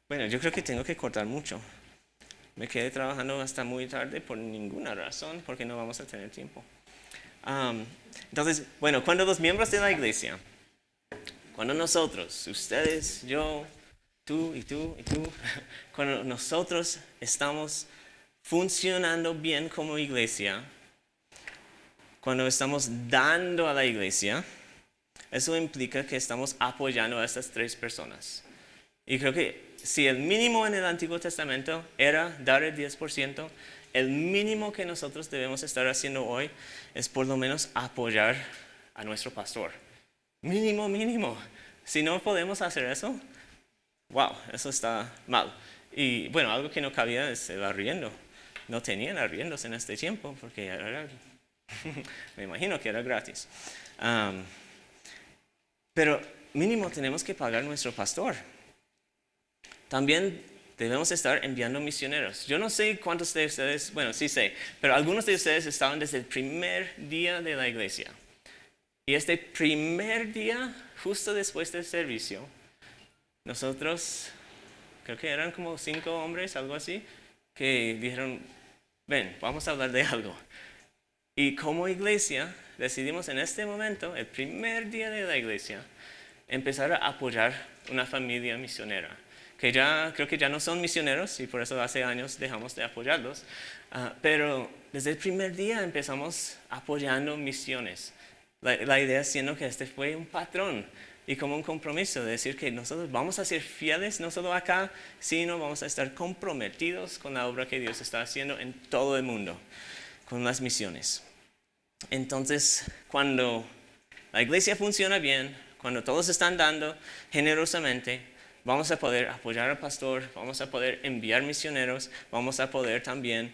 Bueno, yo creo que tengo que cortar mucho. Me quedé trabajando hasta muy tarde por ninguna razón, porque no vamos a tener tiempo. Entonces, bueno, cuando los miembros de la iglesia, cuando nosotros, ustedes, yo, tú y tú y tú, cuando nosotros estamos funcionando bien como iglesia, cuando estamos dando a la iglesia, eso implica que estamos apoyando a estas tres personas. Y creo que si el mínimo en el Antiguo Testamento era dar el 10%, el mínimo que nosotros debemos estar haciendo hoy es por lo menos apoyar a nuestro pastor. Mínimo, mínimo. Si no podemos hacer eso, wow, eso está mal. Y bueno, algo que no cabía es el arriendo. No tenían arriendos en este tiempo porque era, me imagino que era gratis. Pero mínimo tenemos que pagar a nuestro pastor. También debemos estar enviando misioneros. Yo no sé cuántos de ustedes, bueno, sí sé, pero algunos de ustedes estaban desde el primer día de la iglesia. Y este primer día, justo después del servicio, nosotros, creo que eran como 5 hombres, algo así, que dijeron, ven, vamos a hablar de algo. Y como iglesia, decidimos en este momento, el primer día de la iglesia, empezar a apoyar una familia misionera. Que ya, creo que ya no son misioneros y por eso hace años dejamos de apoyarlos. Pero desde el primer día empezamos apoyando misiones. La idea siendo que este fue un patrón y como un compromiso de decir que nosotros vamos a ser fieles no solo acá, sino vamos a estar comprometidos con la obra que Dios está haciendo en todo el mundo, con las misiones. Entonces, cuando la iglesia funciona bien, cuando todos están dando generosamente, vamos a poder apoyar al pastor, vamos a poder enviar misioneros, vamos a poder también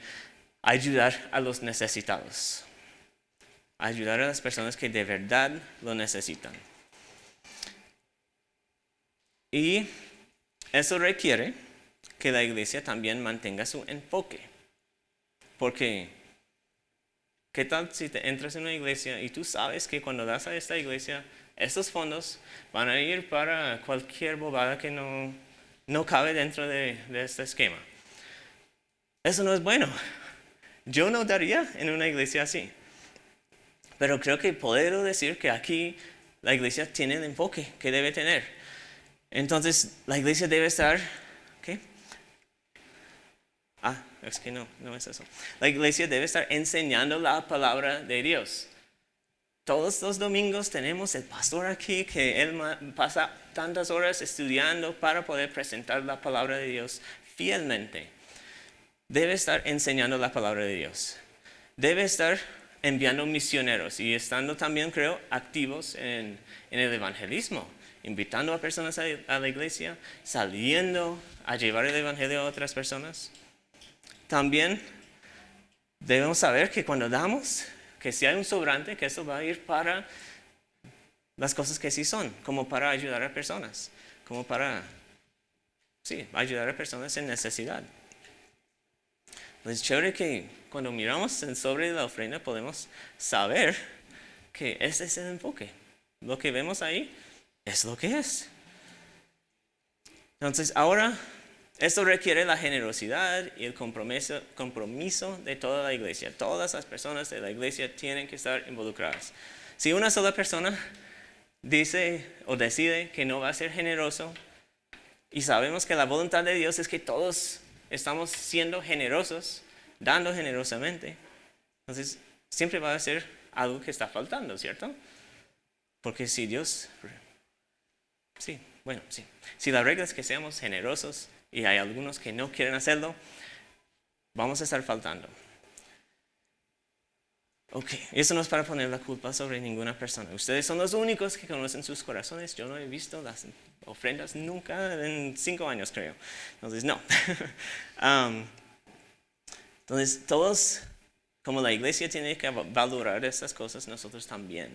ayudar a los necesitados, ayudar a las personas que de verdad lo necesitan. Y eso requiere que la iglesia también mantenga su enfoque, porque ¿qué tal si te entras en una iglesia y tú sabes que cuando das a esta iglesia, estos fondos van a ir para cualquier bobada que no cabe dentro de este esquema? Eso no es bueno. Yo no daría en una iglesia así. Pero creo que puedo decir que aquí la iglesia tiene el enfoque que debe tener. Entonces, la iglesia debe estar... ¿qué? Es que no es eso. La iglesia debe estar enseñando la palabra de Dios. Todos los domingos tenemos el pastor aquí que él pasa tantas horas estudiando para poder presentar la palabra de Dios fielmente. Debe estar enseñando la palabra de Dios. Debe estar enviando misioneros y estando también, creo, activos en el evangelismo, invitando a personas a la iglesia, saliendo a llevar el evangelio a otras personas. También debemos saber que cuando damos, que si hay un sobrante, que eso va a ir para las cosas que sí son, como para ayudar a personas, como para, ayudar a personas en necesidad. Es chévere que cuando miramos el sobre de la ofrenda podemos saber que ese es el enfoque. Lo que vemos ahí es lo que es. Entonces, ahora... esto requiere la generosidad y el compromiso de toda la iglesia. Todas las personas de la iglesia tienen que estar involucradas. Si una sola persona dice o decide que no va a ser generoso, y sabemos que la voluntad de Dios es que todos estamos siendo generosos, dando generosamente, entonces siempre va a ser algo que está faltando, ¿cierto? Porque si Dios... Si la regla es que seamos generosos, y hay algunos que no quieren hacerlo, vamos a estar faltando. Ok, eso no es para poner la culpa sobre ninguna persona. Ustedes son los únicos que conocen sus corazones. Yo no he visto las ofrendas nunca en 5 años, creo. Entonces, no. Entonces, todos, como la iglesia tiene que valorar estas cosas, nosotros también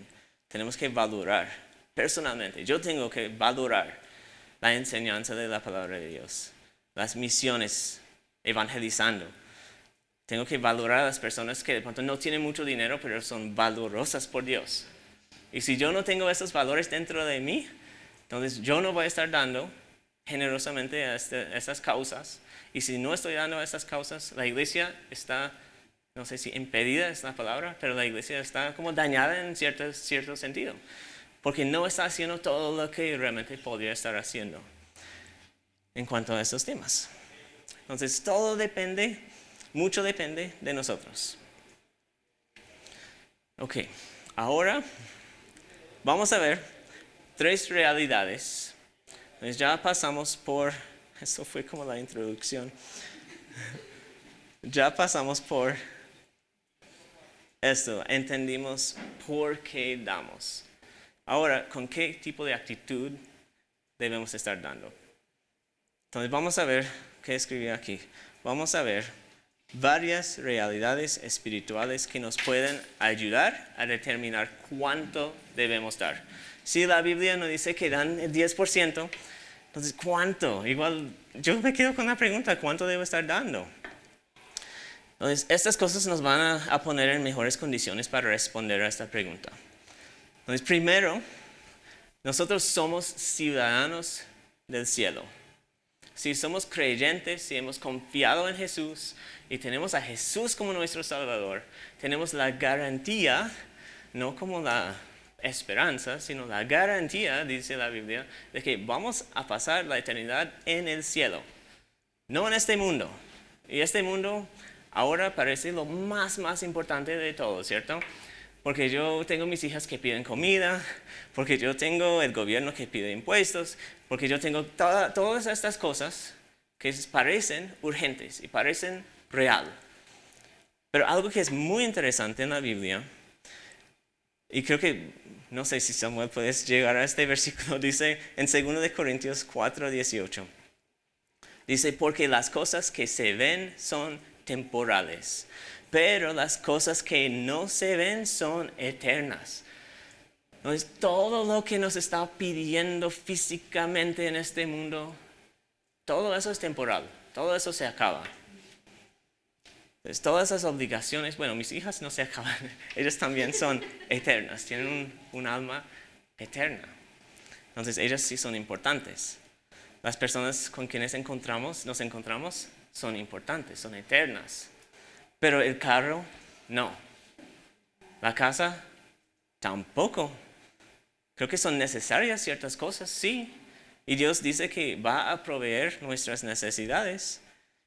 tenemos que valorar. Personalmente, yo tengo que valorar la enseñanza de la palabra de Dios, las misiones, evangelizando. Tengo que valorar a las personas que de pronto no tienen mucho dinero, pero son valorosas por Dios. Y si yo no tengo esos valores dentro de mí, entonces yo no voy a estar dando generosamente a esas causas. Y si no estoy dando a esas causas, la iglesia está, no sé si impedida es la palabra, pero la iglesia está como dañada en cierto sentido. Porque no está haciendo todo lo que realmente podría estar haciendo en cuanto a esos temas. Entonces todo depende, mucho depende de nosotros. Ok, ahora vamos a ver 3 realidades. Entonces ya pasamos por, eso fue como la introducción. Ya pasamos por esto, entendimos por qué damos. Ahora, ¿con qué tipo de actitud debemos estar dando? Entonces vamos a ver qué escribí aquí. Vamos a ver varias realidades espirituales que nos pueden ayudar a determinar cuánto debemos dar. Si la Biblia nos dice que dan el 10%, entonces ¿cuánto? Igual yo me quedo con la pregunta, ¿cuánto debo estar dando? Entonces estas cosas nos van a poner en mejores condiciones para responder a esta pregunta. Entonces primero, nosotros somos ciudadanos del cielo. Si somos creyentes, si hemos confiado en Jesús y tenemos a Jesús como nuestro Salvador, tenemos la garantía, no como la esperanza, sino la garantía, dice la Biblia, de que vamos a pasar la eternidad en el cielo, no en este mundo. Y este mundo ahora parece lo más importante de todo, ¿cierto? Porque yo tengo mis hijas que piden comida, porque yo tengo el gobierno que pide impuestos, porque yo tengo todas estas cosas que parecen urgentes y parecen real. Pero algo que es muy interesante en la Biblia, y creo que, no sé si Samuel puedes llegar a este versículo, dice en 2 Corintios 4:18, dice, porque las cosas que se ven son temporales, pero las cosas que no se ven son eternas. Entonces, todo lo que nos está pidiendo físicamente en este mundo, todo eso es temporal, todo eso se acaba. Entonces, todas esas obligaciones, bueno, mis hijas no se acaban, ellas también son eternas, tienen un alma eterna. Entonces, ellas sí son importantes. Las personas con quienes nos encontramos, son importantes, son eternas. Pero el carro, no. La casa, tampoco. Creo que son necesarias ciertas cosas, sí. Y Dios dice que va a proveer nuestras necesidades.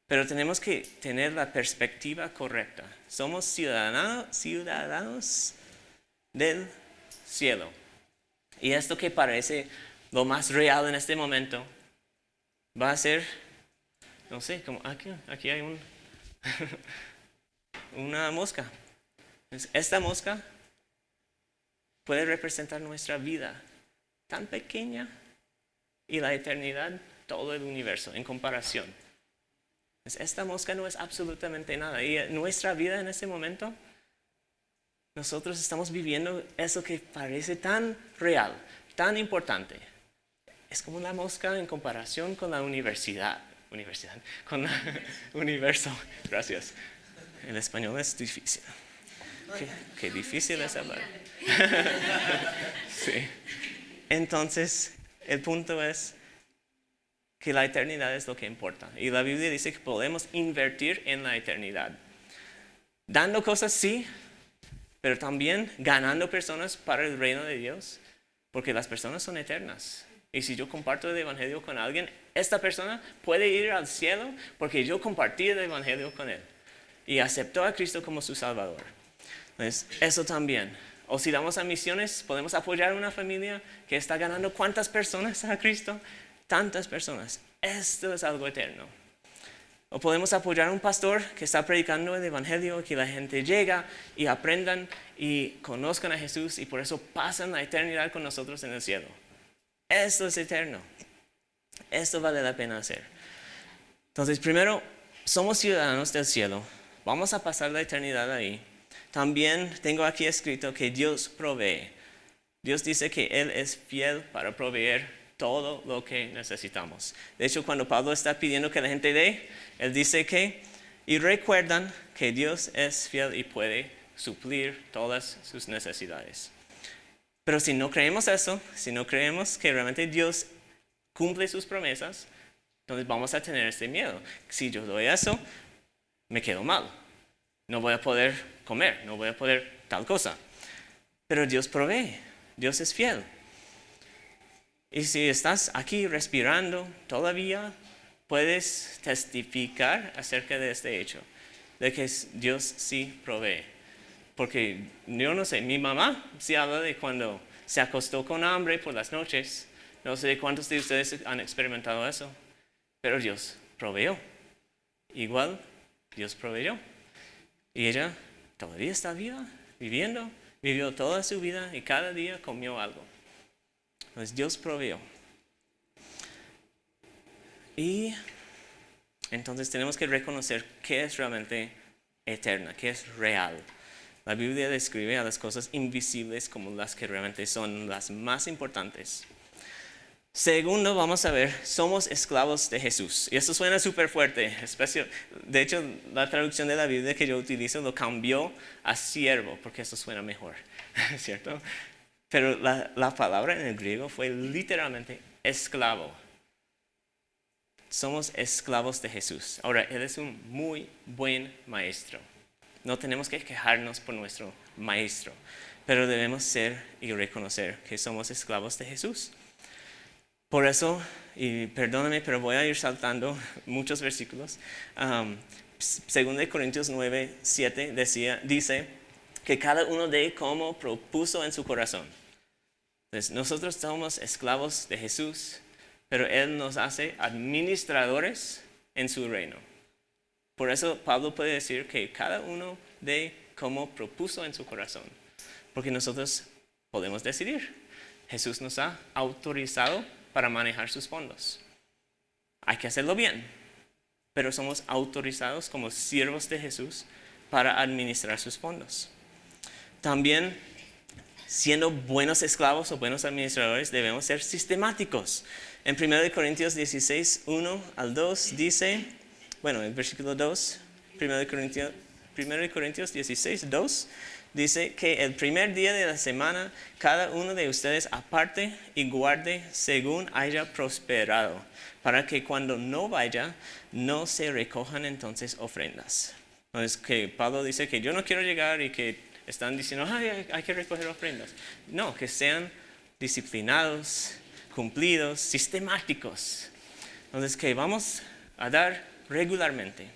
Pero tenemos que tener la perspectiva correcta. Somos ciudadanos del cielo. Y esto que parece lo más real en este momento, va a ser, no sé, como aquí hay una mosca. Esta mosca puede representar nuestra vida tan pequeña y la eternidad, todo el universo en comparación. Esta mosca no es absolutamente nada. Y en nuestra vida en este momento, nosotros estamos viviendo eso que parece tan real, tan importante. Es como una mosca en comparación con la universidad, con el universo. Gracias. El español es difícil. Qué difícil es hablar. Sí. Entonces, el punto es que la eternidad es lo que importa. Y la Biblia dice que podemos invertir en la eternidad. Dando cosas, sí, pero también ganando personas para el reino de Dios, porque las personas son eternas. Y si yo comparto el evangelio con alguien, esta persona puede ir al cielo porque yo compartí el evangelio con él y aceptó a Cristo como su Salvador. Entonces, eso también. O si damos a misiones, podemos apoyar a una familia que está ganando ¿cuántas personas a Cristo? Tantas personas. Esto es algo eterno. O podemos apoyar a un pastor que está predicando el evangelio, que la gente llega y aprendan y conozcan a Jesús y por eso pasan la eternidad con nosotros en el cielo. Esto es eterno. Esto vale la pena hacer. Entonces, primero, somos ciudadanos del cielo. Vamos a pasar la eternidad ahí. También tengo aquí escrito que Dios provee. Dios dice que Él es fiel para proveer todo lo que necesitamos. De hecho, cuando Pablo está pidiendo que la gente dé, él dice que, y recuerdan que Dios es fiel y puede suplir todas sus necesidades. Pero si no creemos eso, si no creemos que realmente Dios cumple sus promesas, entonces vamos a tener este miedo. Si yo doy eso, me quedo mal. No voy a poder comer, no voy a poder tal cosa. Pero Dios provee, Dios es fiel. Y si estás aquí respirando todavía, puedes testificar acerca de este hecho, de que Dios sí provee. Porque yo no sé, mi mamá sí habla de cuando se acostó con hambre por las noches. No sé cuántos de ustedes han experimentado eso, pero Dios proveyó. Igual, Dios proveyó. Y ella todavía está viva, vivió toda su vida y cada día comió algo. Entonces Dios proveyó. Y entonces tenemos que reconocer qué es realmente eterna, qué es real. La Biblia describe a las cosas invisibles como las que realmente son las más importantes. Segundo, vamos a ver, somos esclavos de Jesús. Y esto suena súper fuerte. De hecho, la traducción de la Biblia que yo utilizo lo cambió a siervo, porque eso suena mejor, ¿cierto? Pero la palabra en el griego fue literalmente esclavo. Somos esclavos de Jesús. Ahora, Él es un muy buen maestro. No tenemos que quejarnos por nuestro maestro, pero debemos ser y reconocer que somos esclavos de Jesús. Por eso, y perdóname, pero voy a ir saltando muchos versículos. 2 Corintios 9, 7 dice que cada uno dé como propuso en su corazón. Entonces, nosotros somos esclavos de Jesús, pero Él nos hace administradores en su reino. Por eso Pablo puede decir que cada uno dé como propuso en su corazón, porque nosotros podemos decidir. Jesús nos ha autorizado para manejar sus fondos. Hay que hacerlo bien, pero somos autorizados como siervos de Jesús para administrar sus fondos. También, siendo buenos esclavos o buenos administradores, debemos ser sistemáticos. En 1 Corintios 16, 1 al 2 dice, bueno, el versículo 2, 1 Corintios 16, 2, dice que el primer día de la semana cada uno de ustedes aparte y guarde según haya prosperado, para que cuando no vaya, no se recojan entonces ofrendas. Entonces, que Pablo dice que yo no quiero llegar y que están diciendo, hay que recoger ofrendas. No, que sean disciplinados, cumplidos, sistemáticos. Entonces, que vamos a dar regularmente.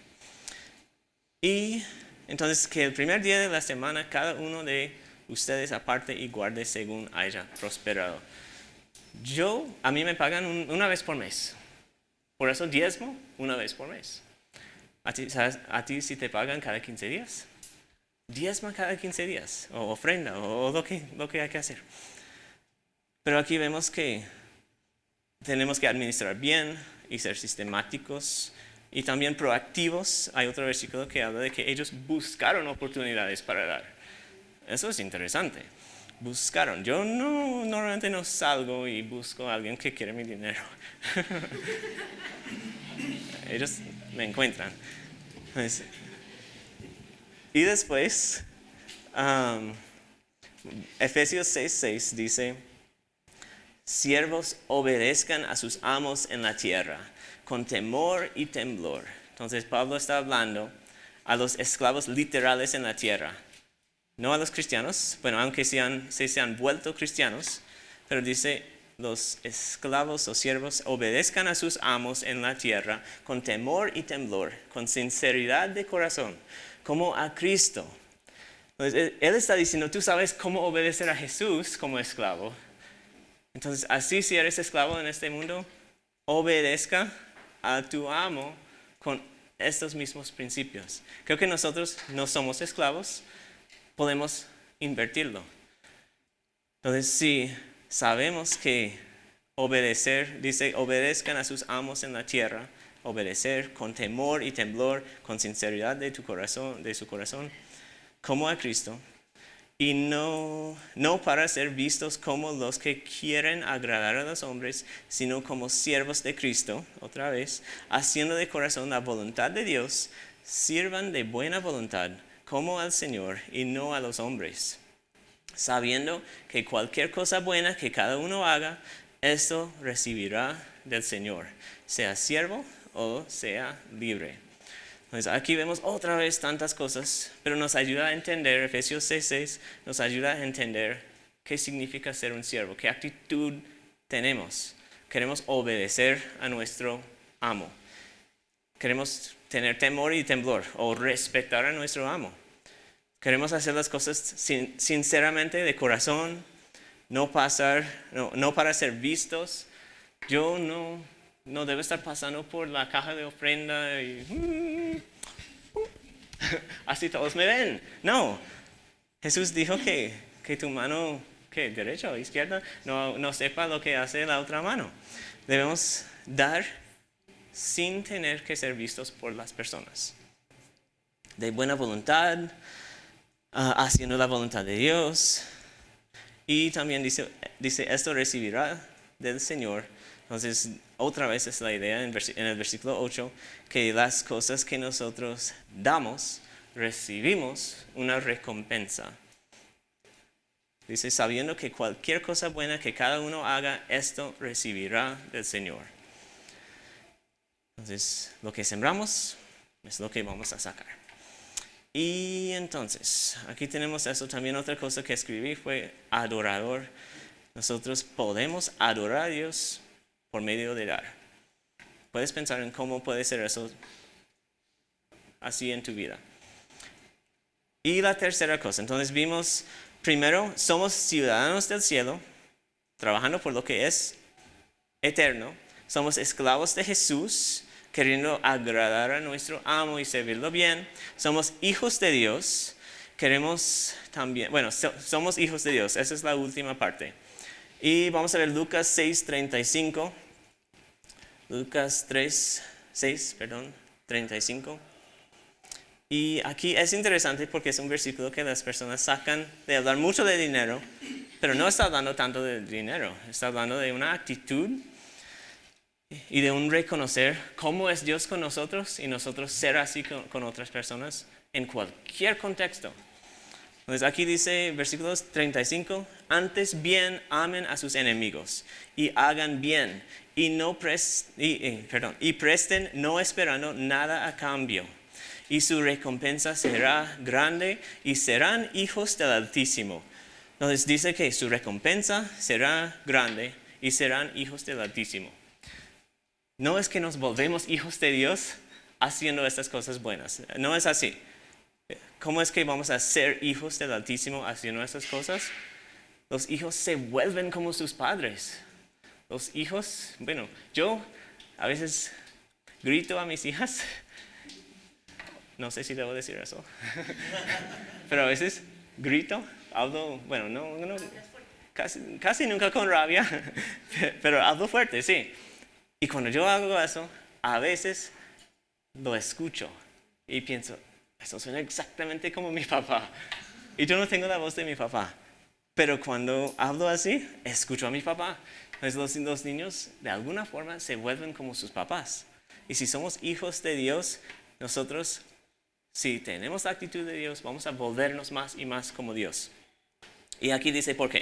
Y entonces, que el primer día de la semana cada uno de ustedes aparte y guarde según haya prosperado. A mí me pagan una vez por mes. Por eso diezmo una vez por mes. A ti si te pagan cada 15 días. Diezma cada 15 días. O ofrenda, o lo que hay que hacer. Pero aquí vemos que tenemos que administrar bien y ser sistemáticos y también proactivos. Hay otro versículo que habla de que ellos buscaron oportunidades para dar. Eso es interesante. Buscaron. Yo normalmente no salgo y busco a alguien que quiere mi dinero. Ellos me encuentran. Y después, Efesios 6:6 dice, siervos obedezcan a sus amos en la tierra, con temor y temblor. Entonces Pablo está hablando a los esclavos literales en la tierra, no a los cristianos, bueno, aunque se han vuelto cristianos, pero dice, los esclavos o siervos obedezcan a sus amos en la tierra con temor y temblor, con sinceridad de corazón, como a Cristo. Entonces, él está diciendo, tú sabes cómo obedecer a Jesús como esclavo. Entonces, así si eres esclavo en este mundo, obedezca a tu amo con estos mismos principios. Creo que nosotros no somos esclavos, podemos invertirlo. Entonces, si sabemos que obedecer, dice, obedezcan a sus amos en la tierra, obedecer con temor y temblor, con sinceridad de su corazón, como a Cristo, y no para ser vistos como los que quieren agradar a los hombres, sino como siervos de Cristo, otra vez, haciendo de corazón la voluntad de Dios, sirvan de buena voluntad, como al Señor y no a los hombres, sabiendo que cualquier cosa buena que cada uno haga, esto recibirá del Señor, sea siervo o sea libre. Entonces aquí vemos otra vez tantas cosas, pero nos ayuda a entender, Efesios 6:6 nos ayuda a entender qué significa ser un siervo, qué actitud tenemos. Queremos obedecer a nuestro amo. Queremos tener temor y temblor o respetar a nuestro amo. Queremos hacer las cosas sinceramente, de corazón, no para ser vistos. Yo no debo estar pasando por la caja de ofrenda y así todos me ven. No, Jesús dijo que tu mano, derecha o izquierda, no sepa lo que hace la otra mano. Debemos dar sin tener que ser vistos por las personas. De buena voluntad, haciendo la voluntad de Dios. Y también dice esto recibirá del Señor. Entonces, otra vez es la idea en el versículo 8, que las cosas que nosotros damos, recibimos una recompensa. Dice, sabiendo que cualquier cosa buena que cada uno haga, esto recibirá del Señor. Entonces, lo que sembramos es lo que vamos a sacar. Y entonces, aquí tenemos eso. También otra cosa que escribí fue adorador. Nosotros podemos adorar a Dios por medio de dar. Puedes pensar en cómo puede ser eso así en tu vida. Y la tercera cosa, entonces vimos, primero, somos ciudadanos del cielo, trabajando por lo que es eterno. Somos esclavos de Jesús, queriendo agradar a nuestro amo y servirlo bien. Somos hijos de Dios. Queremos también, somos hijos de Dios. Esa es la última parte. Y vamos a ver Lucas 6:35. Lucas 35. Y aquí es interesante porque es un versículo que las personas sacan de hablar mucho de dinero, pero no está hablando tanto de dinero. Está hablando de una actitud y de un reconocer cómo es Dios con nosotros y nosotros ser así con otras personas en cualquier contexto. Entonces aquí dice, versículos 35, antes bien amen a sus enemigos y hagan bien y presten no esperando nada a cambio. Y su recompensa será grande y serán hijos del Altísimo. Entonces dice que su recompensa será grande y serán hijos del Altísimo. No es que nos volvemos hijos de Dios haciendo estas cosas buenas. No es así. ¿Cómo es que vamos a ser hijos del Altísimo haciendo estas cosas? Los hijos se vuelven como sus padres. Los hijos, yo a veces grito a mis hijas. No sé si debo decir eso. Pero a veces grito, hablo, casi nunca con rabia, pero hablo fuerte, sí. Y cuando yo hago eso, a veces lo escucho y pienso, eso suena exactamente como mi papá. Y yo no tengo la voz de mi papá. Pero cuando hablo así, escucho a mi papá. Entonces los niños de alguna forma se vuelven como sus papás. Y si somos hijos de Dios, nosotros, si tenemos la actitud de Dios, vamos a volvernos más y más como Dios. Y aquí dice por qué.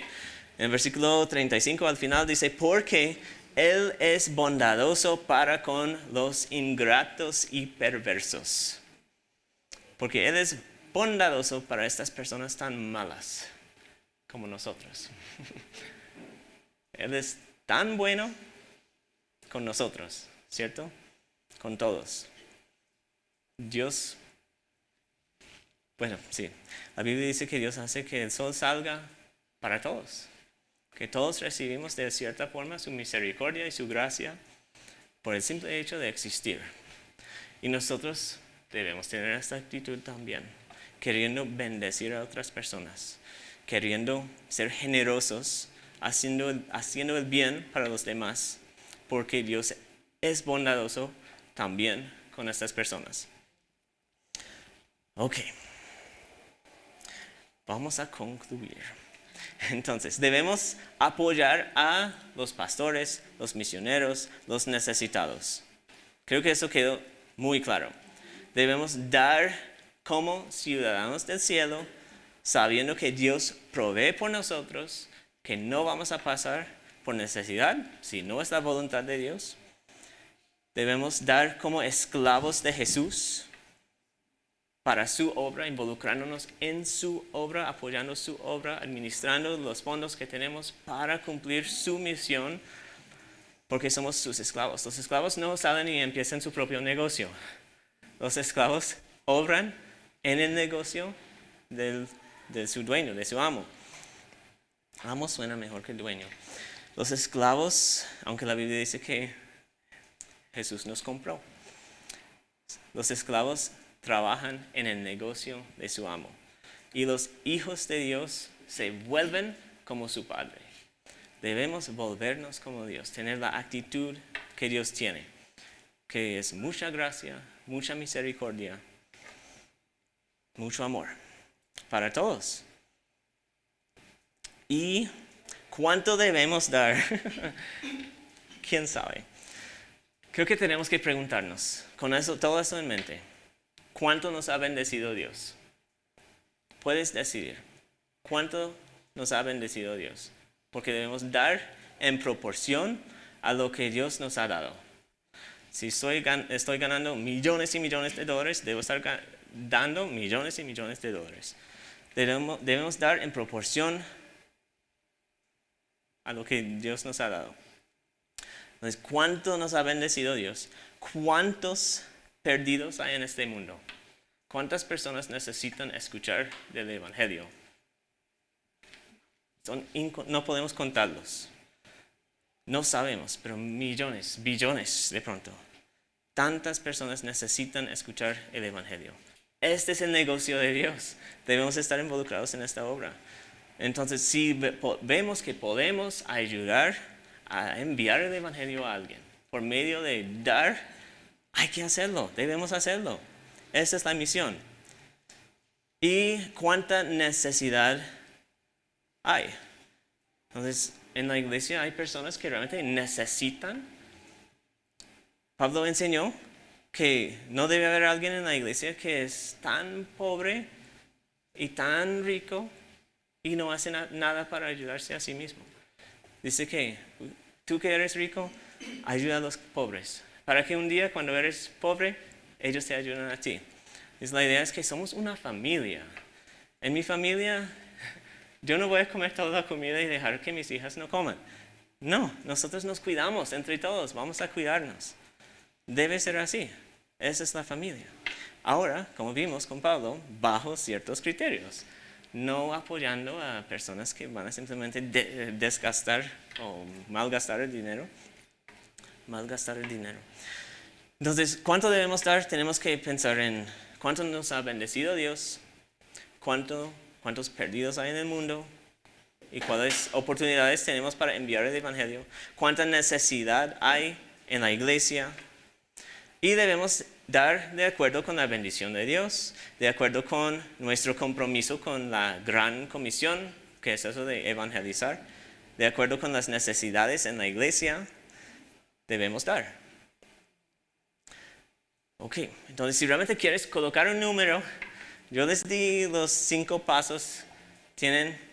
En el versículo 35 al final dice, porque Él es bondadoso para con los ingratos y perversos. Porque Él es bondadoso para estas personas tan malas como nosotros. Él es tan bueno con nosotros, ¿cierto? Con todos. Dios, sí, la Biblia dice que Dios hace que el sol salga para todos. Que todos recibimos de cierta forma su misericordia y su gracia por el simple hecho de existir. Y nosotros debemos tener esta actitud también, queriendo bendecir a otras personas, queriendo ser generosos, haciendo el bien para los demás, porque Dios es bondadoso también con estas personas. Ok, vamos a concluir. Entonces, debemos apoyar a los pastores, los misioneros, los necesitados. Creo que eso quedó muy claro. Debemos dar como ciudadanos del cielo, sabiendo que Dios provee por nosotros, que no vamos a pasar por necesidad, si no es la voluntad de Dios. Debemos dar como esclavos de Jesús para su obra, involucrándonos en su obra, apoyando su obra, administrando los fondos que tenemos para cumplir su misión, porque somos sus esclavos. Los esclavos no salen y empiezan su propio negocio. Los esclavos obran en el negocio de su dueño, de su amo. Amo suena mejor que dueño. Los esclavos, aunque la Biblia dice que Jesús nos compró, los esclavos trabajan en el negocio de su amo. Y los hijos de Dios se vuelven como su Padre. Debemos volvernos como Dios, tener la actitud que Dios tiene, que es mucha gracia, mucha misericordia, mucho amor para todos. ¿Y cuánto debemos dar? ¿Quién sabe? Creo que tenemos que preguntarnos, con todo eso en mente, ¿cuánto nos ha bendecido Dios? Puedes decidir, ¿cuánto nos ha bendecido Dios? Porque debemos dar en proporción a lo que Dios nos ha dado. Si estoy ganando millones y millones de dólares, debo estar dando millones y millones de dólares. Debemos dar en proporción a lo que Dios nos ha dado. Entonces, ¿cuánto nos ha bendecido Dios? ¿Cuántos perdidos hay en este mundo? ¿Cuántas personas necesitan escuchar del Evangelio? No podemos contarlos. No sabemos, pero millones, billones de pronto. Tantas personas necesitan escuchar el Evangelio. Este es el negocio de Dios. Debemos estar involucrados en esta obra. Entonces, si vemos que podemos ayudar a enviar el Evangelio a alguien por medio de dar, hay que hacerlo, debemos hacerlo. Esa es la misión. ¿Y cuánta necesidad hay? Entonces, en la iglesia hay personas que realmente necesitan. Pablo enseñó que no debe haber alguien en la iglesia que es tan pobre y tan rico y no hace nada para ayudarse a sí mismo. Dice que tú que eres rico, ayuda a los pobres, para que un día cuando eres pobre, ellos te ayuden a ti. La idea es que somos una familia. En mi familia, yo no voy a comer toda la comida y dejar que mis hijas no coman. No, nosotros nos cuidamos entre todos, vamos a cuidarnos. Debe ser así. Esa es la familia. Ahora, como vimos con Pablo, bajo ciertos criterios. No apoyando a personas que van a simplemente desgastar o malgastar el dinero. Malgastar el dinero. Entonces, ¿cuánto debemos dar? Tenemos que pensar en cuánto nos ha bendecido Dios, cuántos perdidos hay en el mundo y cuáles oportunidades tenemos para enviar el Evangelio, cuánta necesidad hay en la iglesia. Y debemos dar de acuerdo con la bendición de Dios, de acuerdo con nuestro compromiso con la gran comisión, que es eso de evangelizar, de acuerdo con las necesidades en la iglesia, debemos dar. Ok, entonces si realmente quieres colocar un número, yo les di los 5 pasos,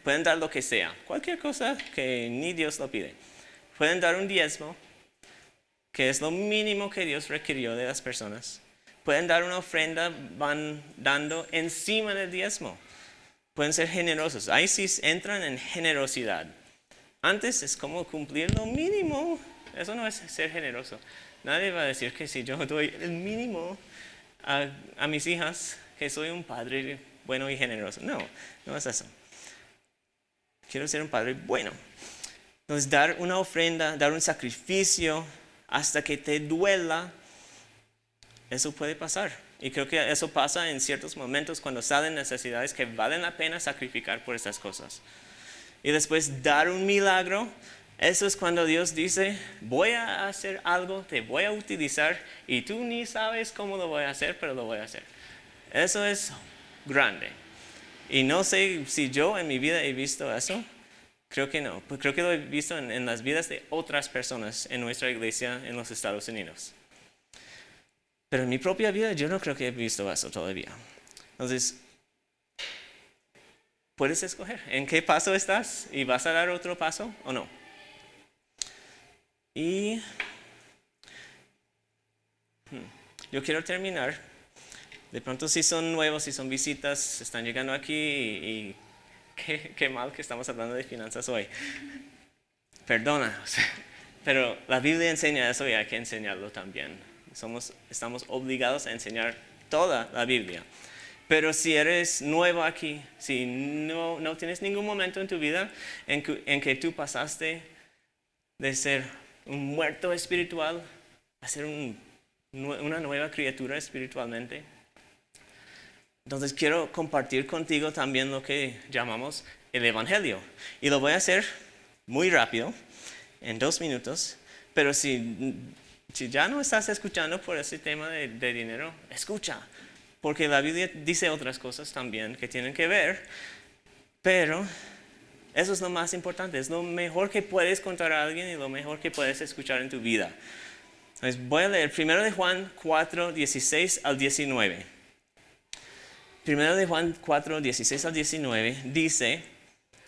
pueden dar lo que sea, cualquier cosa que ni Dios lo pide. Pueden dar un diezmo, que es lo mínimo que Dios requirió de las personas. Pueden dar una ofrenda, van dando encima del diezmo. Pueden ser generosos. Ahí sí entran en generosidad. Antes es como cumplir lo mínimo. Eso no es ser generoso. Nadie va a decir que si yo doy el mínimo a mis hijas, que soy un padre bueno y generoso. No, no es eso. Quiero ser un padre bueno. Entonces, dar una ofrenda, dar un sacrificio hasta que te duela, eso puede pasar. Y creo que eso pasa en ciertos momentos cuando salen necesidades que valen la pena sacrificar por estas cosas. Y después dar un milagro, eso es cuando Dios dice, voy a hacer algo, te voy a utilizar y tú ni sabes cómo lo voy a hacer, pero lo voy a hacer. Eso es grande. Y no sé si yo en mi vida he visto eso. Creo que no. Pues creo que lo he visto en las vidas de otras personas en nuestra iglesia en los Estados Unidos. Pero en mi propia vida yo no creo que he visto eso todavía. Entonces, puedes escoger en qué paso estás y vas a dar otro paso o no. Y yo quiero terminar. De pronto si son nuevos, si son visitas, están llegando aquí y qué mal que estamos hablando de finanzas hoy. Perdona, pero la Biblia enseña eso y hay que enseñarlo también. Estamos obligados a enseñar toda la Biblia. Pero si eres nuevo aquí, si no tienes ningún momento en tu vida en que tú pasaste de ser un muerto espiritual a ser una nueva criatura espiritualmente, entonces quiero compartir contigo también lo que llamamos el Evangelio. Y lo voy a hacer muy rápido, en 2 minutos, pero si ya no estás escuchando por ese tema de dinero, escucha, porque la Biblia dice otras cosas también que tienen que ver, pero eso es lo más importante, es lo mejor que puedes contar a alguien y lo mejor que puedes escuchar en tu vida. Entonces voy a leer 1 de Juan 4, 16 al 19. 1 de Juan 4, 16 al 19 dice,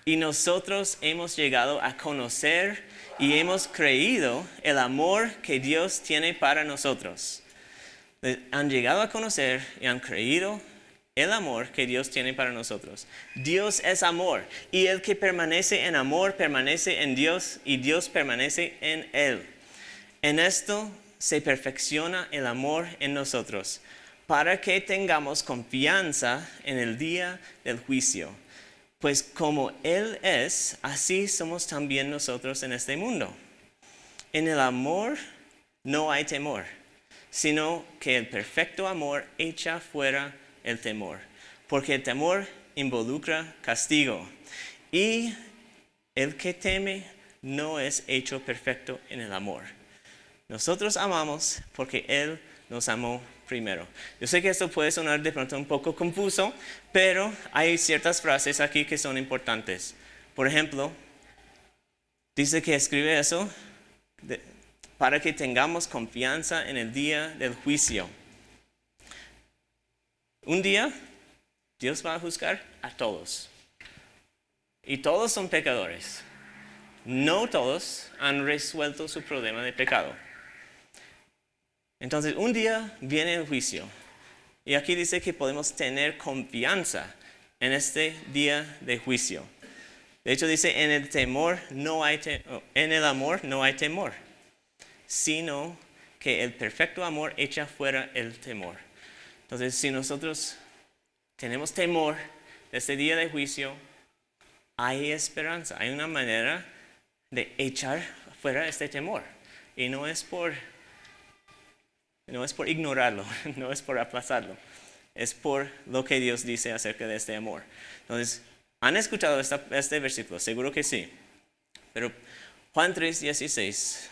y nosotros hemos llegado a conocer y hemos creído el amor que Dios tiene para nosotros. Han llegado a conocer y han creído el amor que Dios tiene para nosotros. Dios es amor y el que permanece en amor permanece en Dios y Dios permanece en él. En esto se perfecciona el amor en nosotros, para que tengamos confianza en el día del juicio. Pues como Él es, así somos también nosotros en este mundo. En el amor no hay temor, sino que el perfecto amor echa fuera el temor, porque el temor involucra castigo, y el que teme no es hecho perfecto en el amor. Nosotros amamos porque Él nos amó primero. Yo sé que esto puede sonar de pronto un poco confuso, pero hay ciertas frases aquí que son importantes. Por ejemplo, dice que escribe eso para que tengamos confianza en el día del juicio. Un día, Dios va a juzgar a todos. Y todos son pecadores. No todos han resuelto su problema de pecado. Entonces, un día viene el juicio. Y aquí dice que podemos tener confianza en este día de juicio. De hecho, dice, en el amor no hay temor, sino que el perfecto amor echa fuera el temor. Entonces, si nosotros tenemos temor de este día de juicio, hay esperanza, hay una manera de echar fuera este temor. Y no es por ignorarlo, no es por aplazarlo, es por lo que Dios dice acerca de este amor. Entonces, ¿han escuchado este versículo? Seguro que sí. Pero Juan 3:16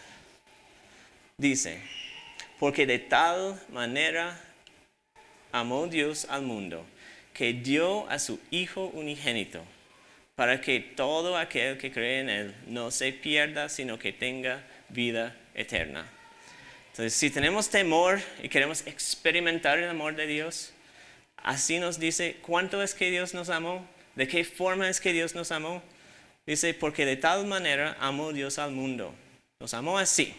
dice, porque de tal manera amó Dios al mundo, que dio a su Hijo unigénito, para que todo aquel que cree en Él no se pierda, sino que tenga vida eterna. Entonces, si tenemos temor y queremos experimentar el amor de Dios, así nos dice cuánto es que Dios nos amó, de qué forma es que Dios nos amó. Dice, porque de tal manera amó Dios al mundo. Nos amó así,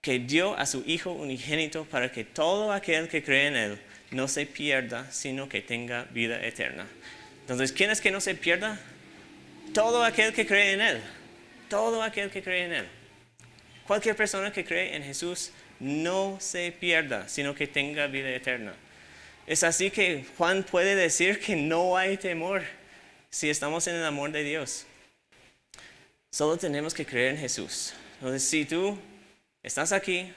que dio a su Hijo unigénito para que todo aquel que cree en Él no se pierda, sino que tenga vida eterna. Entonces, ¿quién es que no se pierda? Todo aquel que cree en Él. Todo aquel que cree en Él. Cualquier persona que cree en Jesús no se pierda, sino que tenga vida eterna. Es así que Juan puede decir que no hay temor si estamos en el amor de Dios. Solo tenemos que creer en Jesús. Entonces, si tú estás aquí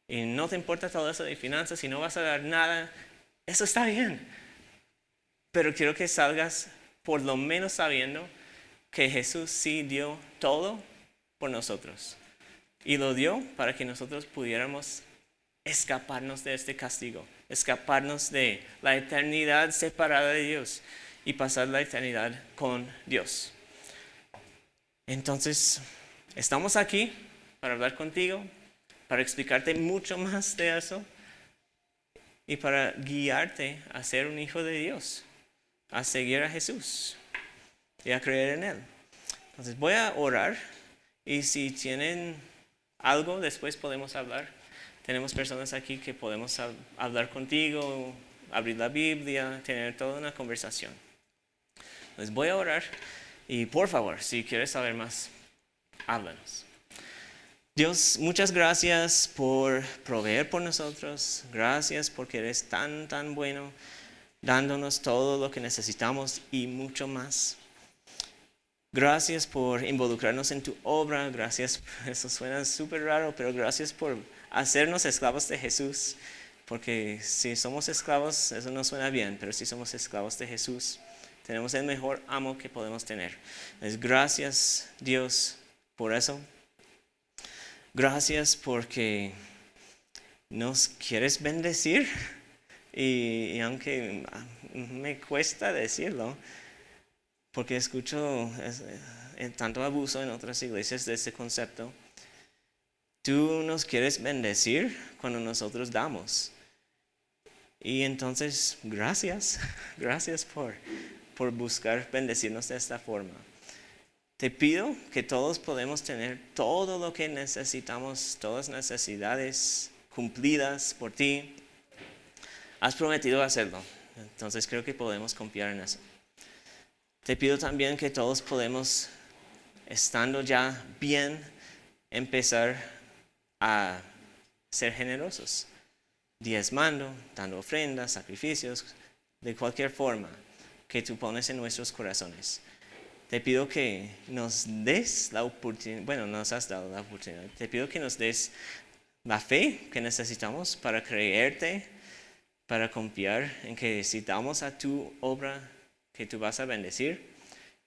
y no te importa todo eso de finanzas y no vas a dar nada, eso está bien. Pero quiero que salgas por lo menos sabiendo que Jesús sí dio todo por nosotros. Y lo dio para que nosotros pudiéramos escaparnos de este castigo, escaparnos de la eternidad separada de Dios y pasar la eternidad con Dios. Entonces, estamos aquí para hablar contigo, para explicarte mucho más de eso y para guiarte a ser un hijo de Dios, a seguir a Jesús y a creer en Él. Entonces voy a orar y si tienen algo después podemos hablar. Tenemos personas aquí que podemos hablar contigo, abrir la Biblia, tener toda una conversación. Entonces voy a orar y por favor, si quieres saber más, háblanos. Dios, muchas gracias por proveer por nosotros. Gracias porque eres tan bueno, dándonos todo lo que necesitamos y mucho más. Gracias por involucrarnos en tu obra. Gracias, eso suena súper raro, pero gracias por hacernos esclavos de Jesús. Porque si somos esclavos, eso no suena bien, pero si somos esclavos de Jesús, tenemos el mejor amo que podemos tener. Entonces, gracias, Dios, por eso. Gracias porque nos quieres bendecir. Y aunque me cuesta decirlo, porque escucho tanto abuso en otras iglesias de ese concepto, tú nos quieres bendecir cuando nosotros damos. Y entonces, gracias por buscar bendecirnos de esta forma. Te pido que todos podemos tener todo lo que necesitamos, todas necesidades cumplidas por ti. Has prometido hacerlo, entonces creo que podemos confiar en eso. Te pido también que todos podemos, estando ya bien, empezar a ser generosos, diezmando, dando ofrendas, sacrificios, de cualquier forma que tú pones en nuestros corazones. Te pido que nos des la oportunidad, nos has dado la oportunidad. Te pido que nos des la fe que necesitamos para creerte, para confiar en que si damos a tu obra, que tú vas a bendecir.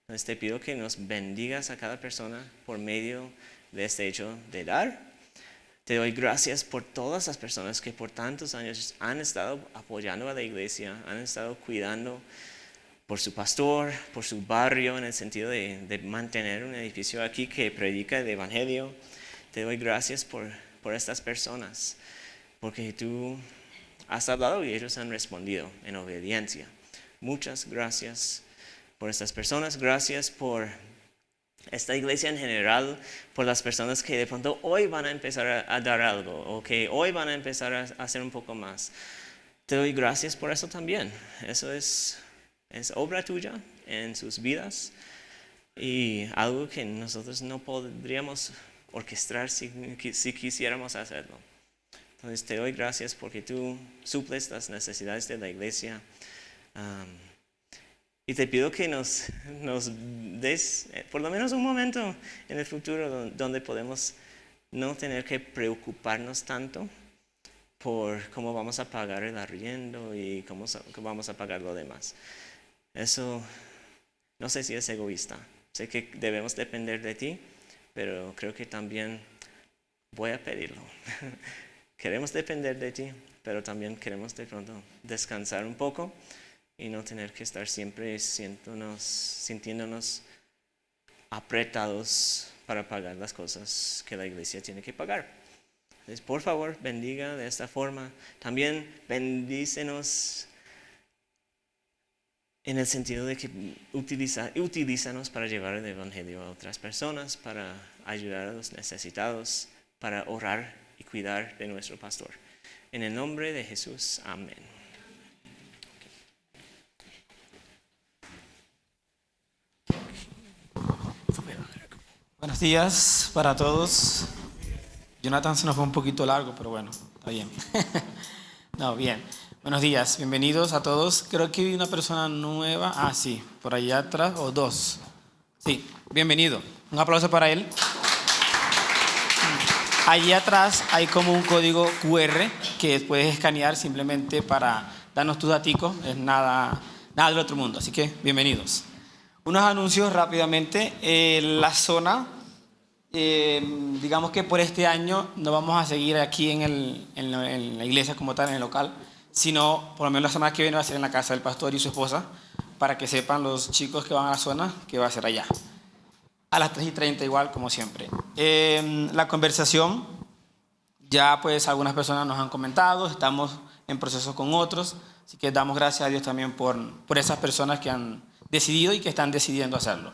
Entonces te pido que nos bendigas a cada persona por medio de este hecho de dar. Te doy gracias por todas las personas que por tantos años han estado apoyando a la iglesia, han estado cuidando por su pastor, por su barrio, en el sentido de mantener un edificio aquí que predica el evangelio. Te doy gracias por estas personas, porque tú has hablado y ellos han respondido en obediencia. Muchas gracias por estas personas. Gracias por esta iglesia en general, por las personas que de pronto hoy van a empezar a dar algo o que hoy van a empezar a hacer un poco más. Te doy gracias por eso también. Eso es obra tuya en sus vidas y algo que nosotros no podríamos orquestar si quisiéramos hacerlo. Entonces te doy gracias porque tú suples las necesidades de la iglesia. Y te pido que nos des por lo menos un momento en el futuro donde podemos no tener que preocuparnos tanto por cómo vamos a pagar el arriendo y cómo vamos a pagar lo demás. Eso no sé si es egoísta. Sé que debemos depender de ti, pero creo que también voy a pedirlo. Queremos depender de ti, pero también queremos de pronto descansar un poco y no tener que estar siempre sintiéndonos apretados para pagar las cosas que la iglesia tiene que pagar. Entonces, por favor, bendiga de esta forma. También bendícenos en el sentido de que utilízanos para llevar el evangelio a otras personas, para ayudar a los necesitados, para orar y cuidar de nuestro pastor. En el nombre de Jesús, amén. Buenos días para todos. Jonathan se nos fue un poquito largo, pero bueno, está bien. No, bien. Buenos días, bienvenidos a todos. Creo que hay una persona nueva. Ah, sí, por allá atrás, o dos. Sí, bienvenido. Un aplauso para él. Allí atrás hay como un código QR que puedes escanear simplemente para darnos tus daticos. Es nada del otro mundo, así que bienvenidos. Unos anuncios rápidamente. La zona, digamos que por este año no vamos a seguir aquí en la iglesia como tal, en el local, sino por lo menos la semana que viene va a ser en la casa del pastor y su esposa, para que sepan los chicos que van a la zona que va a ser allá. A las 3:30 igual, como siempre. La conversación, ya pues algunas personas nos han comentado, estamos en proceso con otros, así que damos gracias a Dios también por esas personas que han decidido y que están decidiendo hacerlo.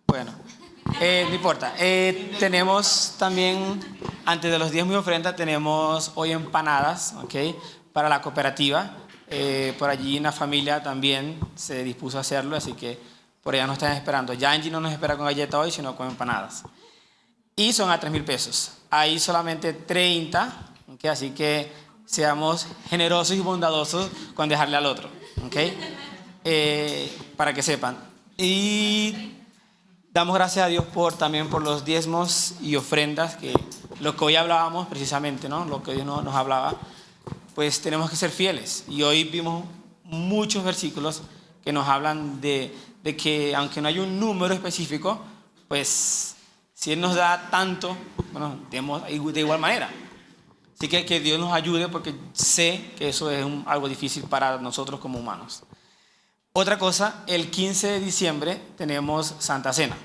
Bueno, no importa. Tenemos también, antes de los diezmos y ofrenda, tenemos hoy empanadas, ¿ok? Para la cooperativa. Por allí una familia también se dispuso a hacerlo, así que por allá nos están esperando. Ya Angie no nos espera con galleta hoy, sino con empanadas. Y son a 3,000 pesos. Hay solamente 30, ¿okay? Así que seamos generosos y bondadosos con dejarle al otro, ¿okay? Para que sepan. Y damos gracias a Dios también por los diezmos y ofrendas, que lo que hoy hablábamos precisamente, ¿no? Lo que Dios nos hablaba. Pues tenemos que ser fieles. Y hoy vimos muchos versículos que nos hablan de que aunque no hay un número específico, pues si Él nos da tanto, bueno, demos de igual manera. Así que Dios nos ayude, porque sé que eso es algo difícil para nosotros como humanos. Otra cosa, el 15 de diciembre tenemos Santa Cena,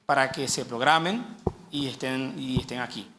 para que se programen y estén aquí.